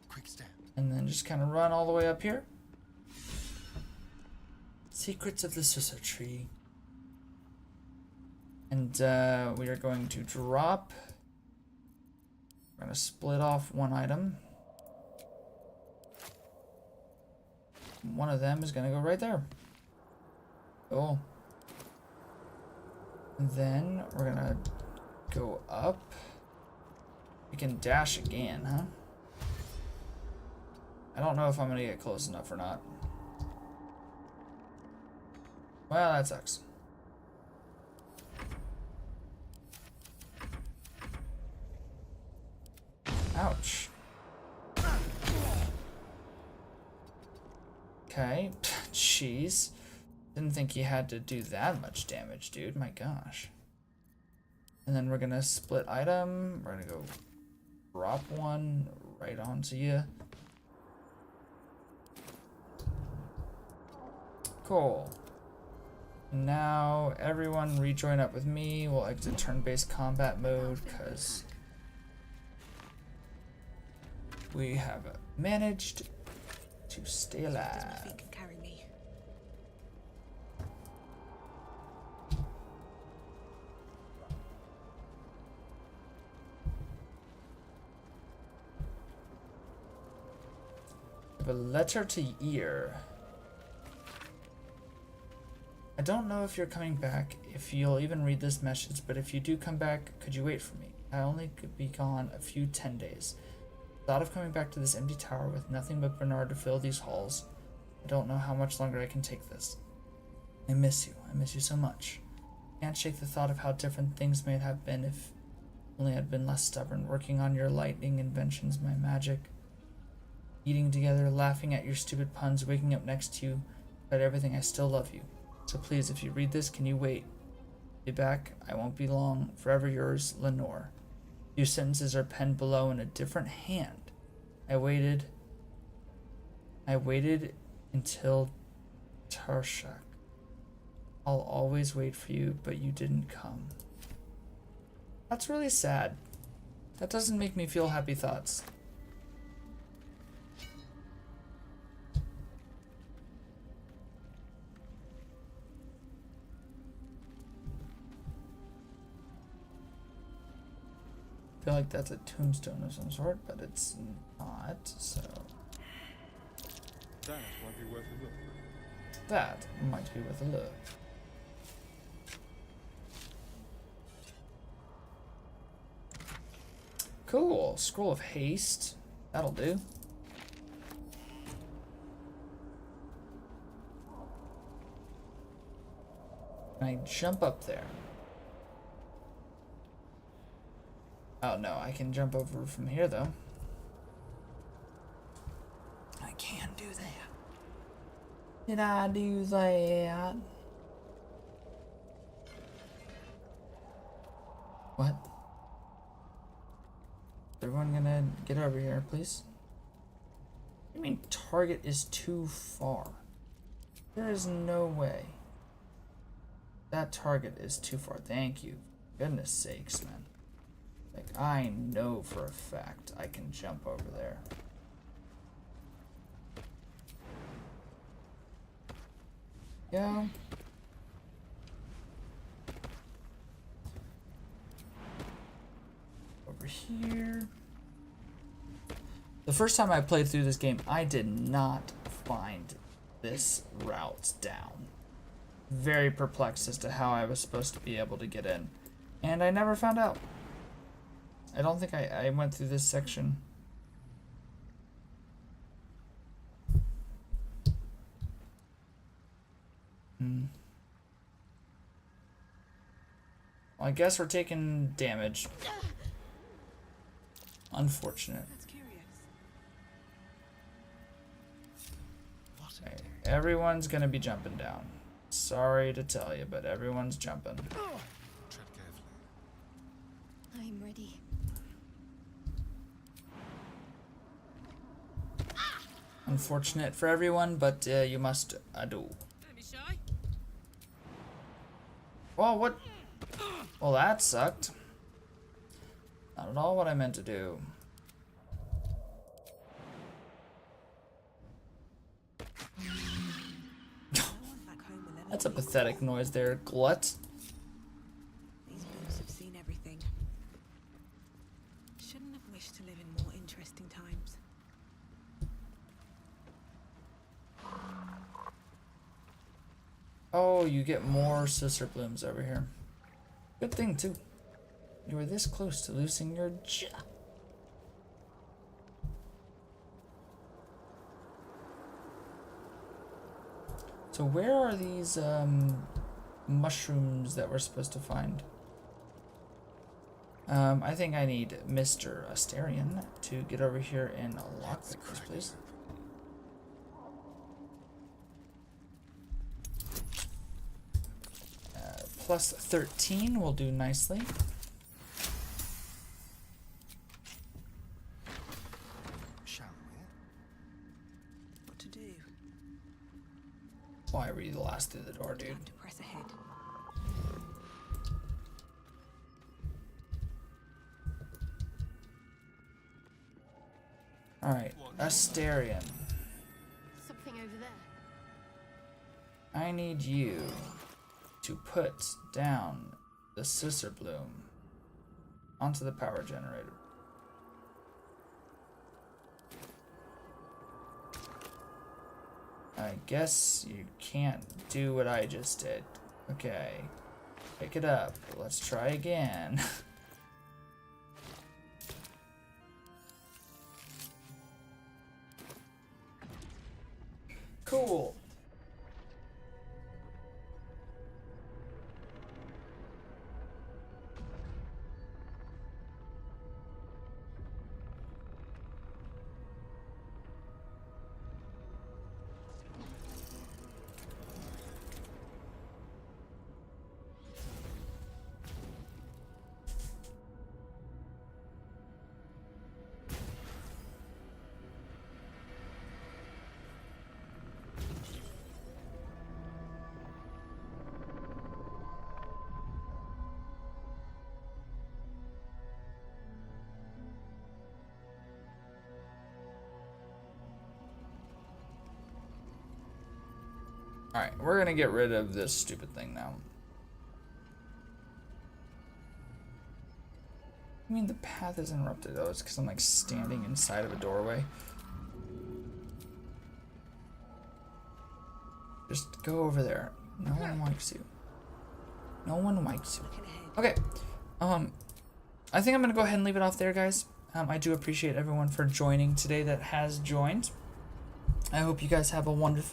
Quick step. And then just kind of run all the way up here. Secrets of the Scissor Tree. And we are going to drop. We're going to split off one item. One of them is going to go right there. Cool. And then we're going to go up. We can dash again, huh? I don't know if I'm going to get close enough or not. Well, that sucks. Ouch. Okay, jeez. Didn't think he had to do that much damage, dude. My gosh. And then we're gonna split item. We're gonna go drop one right onto you. Cool. Now everyone rejoin up with me. We'll exit turn-based combat mode because we have managed to stay Does my alive. feet can carry me. I have a letter to Ear. I don't know if you're coming back, if you'll even read this message, but if you do come back, could you wait for me? I only could be gone a few 10 days. Thought of coming back to this empty tower with nothing but Bernard to fill these halls. I don't know how much longer I can take this. I miss you. I miss you so much. Can't shake the thought of how different things may have been if only I'd been less stubborn, working on your lightning inventions, my magic. Eating together, laughing at your stupid puns, waking up next to you, but everything, I still love you. So please, if you read this, can you wait? Be back. I won't be long. Forever yours, Lenore. Few sentences are penned below in a different hand. I waited until Tarshak. I'll always wait for you, but you didn't come. That's really sad. That doesn't make me feel happy thoughts. I feel like that's a tombstone of some sort, but it's not, so... That might be worth a look. That might be worth a look. Cool. Scroll of Haste. That'll do. Can I jump up there? Oh no, I can jump over from here though. I can do that. Did I do that? What? Is everyone gonna get over here, please? What do you mean target is too far? There is no way. That target is too far. Thank you. Goodness sakes, man. Like, I know for a fact I can jump over there. Go. Over here. The first time I played through this game, I did not find this route down. Very perplexed as to how I was supposed to be able to get in. And I never found out. I don't think I went through this section. Well, I guess we're taking damage. Unfortunate. That's curious. Okay, everyone's gonna be jumping down. Sorry to tell you, but everyone's jumping. Tread carefully. I'm ready. Unfortunate for everyone, but you must do. Don't be shy. Well, what? Well, that sucked. Not at all what I meant to do. That's a pathetic noise there, glut. These books have seen everything. Shouldn't have wished to live in more interesting times. Oh, you get more sister blooms over here. Good thing, too. You were this close to losing your job. So where are these mushrooms that we're supposed to find? I think I need Mr. Asterion to get over here and lockpick this place. plus 13 will do nicely. Shall we? What to do? Why were you the last through the door, dude? Time to press ahead. Alright, Asterion. Something over there. I need you to put down the scissor bloom onto the power generator. I guess you can't do what I just did. Okay. Pick it up. Let's try again. Cool. Alright, we're gonna get rid of this stupid thing now. I mean, the path is interrupted though. It's because I'm like standing inside of a doorway. Just go over there. No one likes you. No one likes you. Okay. I think I'm gonna go ahead and leave it off there, guys. I do appreciate everyone for joining today that has joined. I hope you guys have a wonderful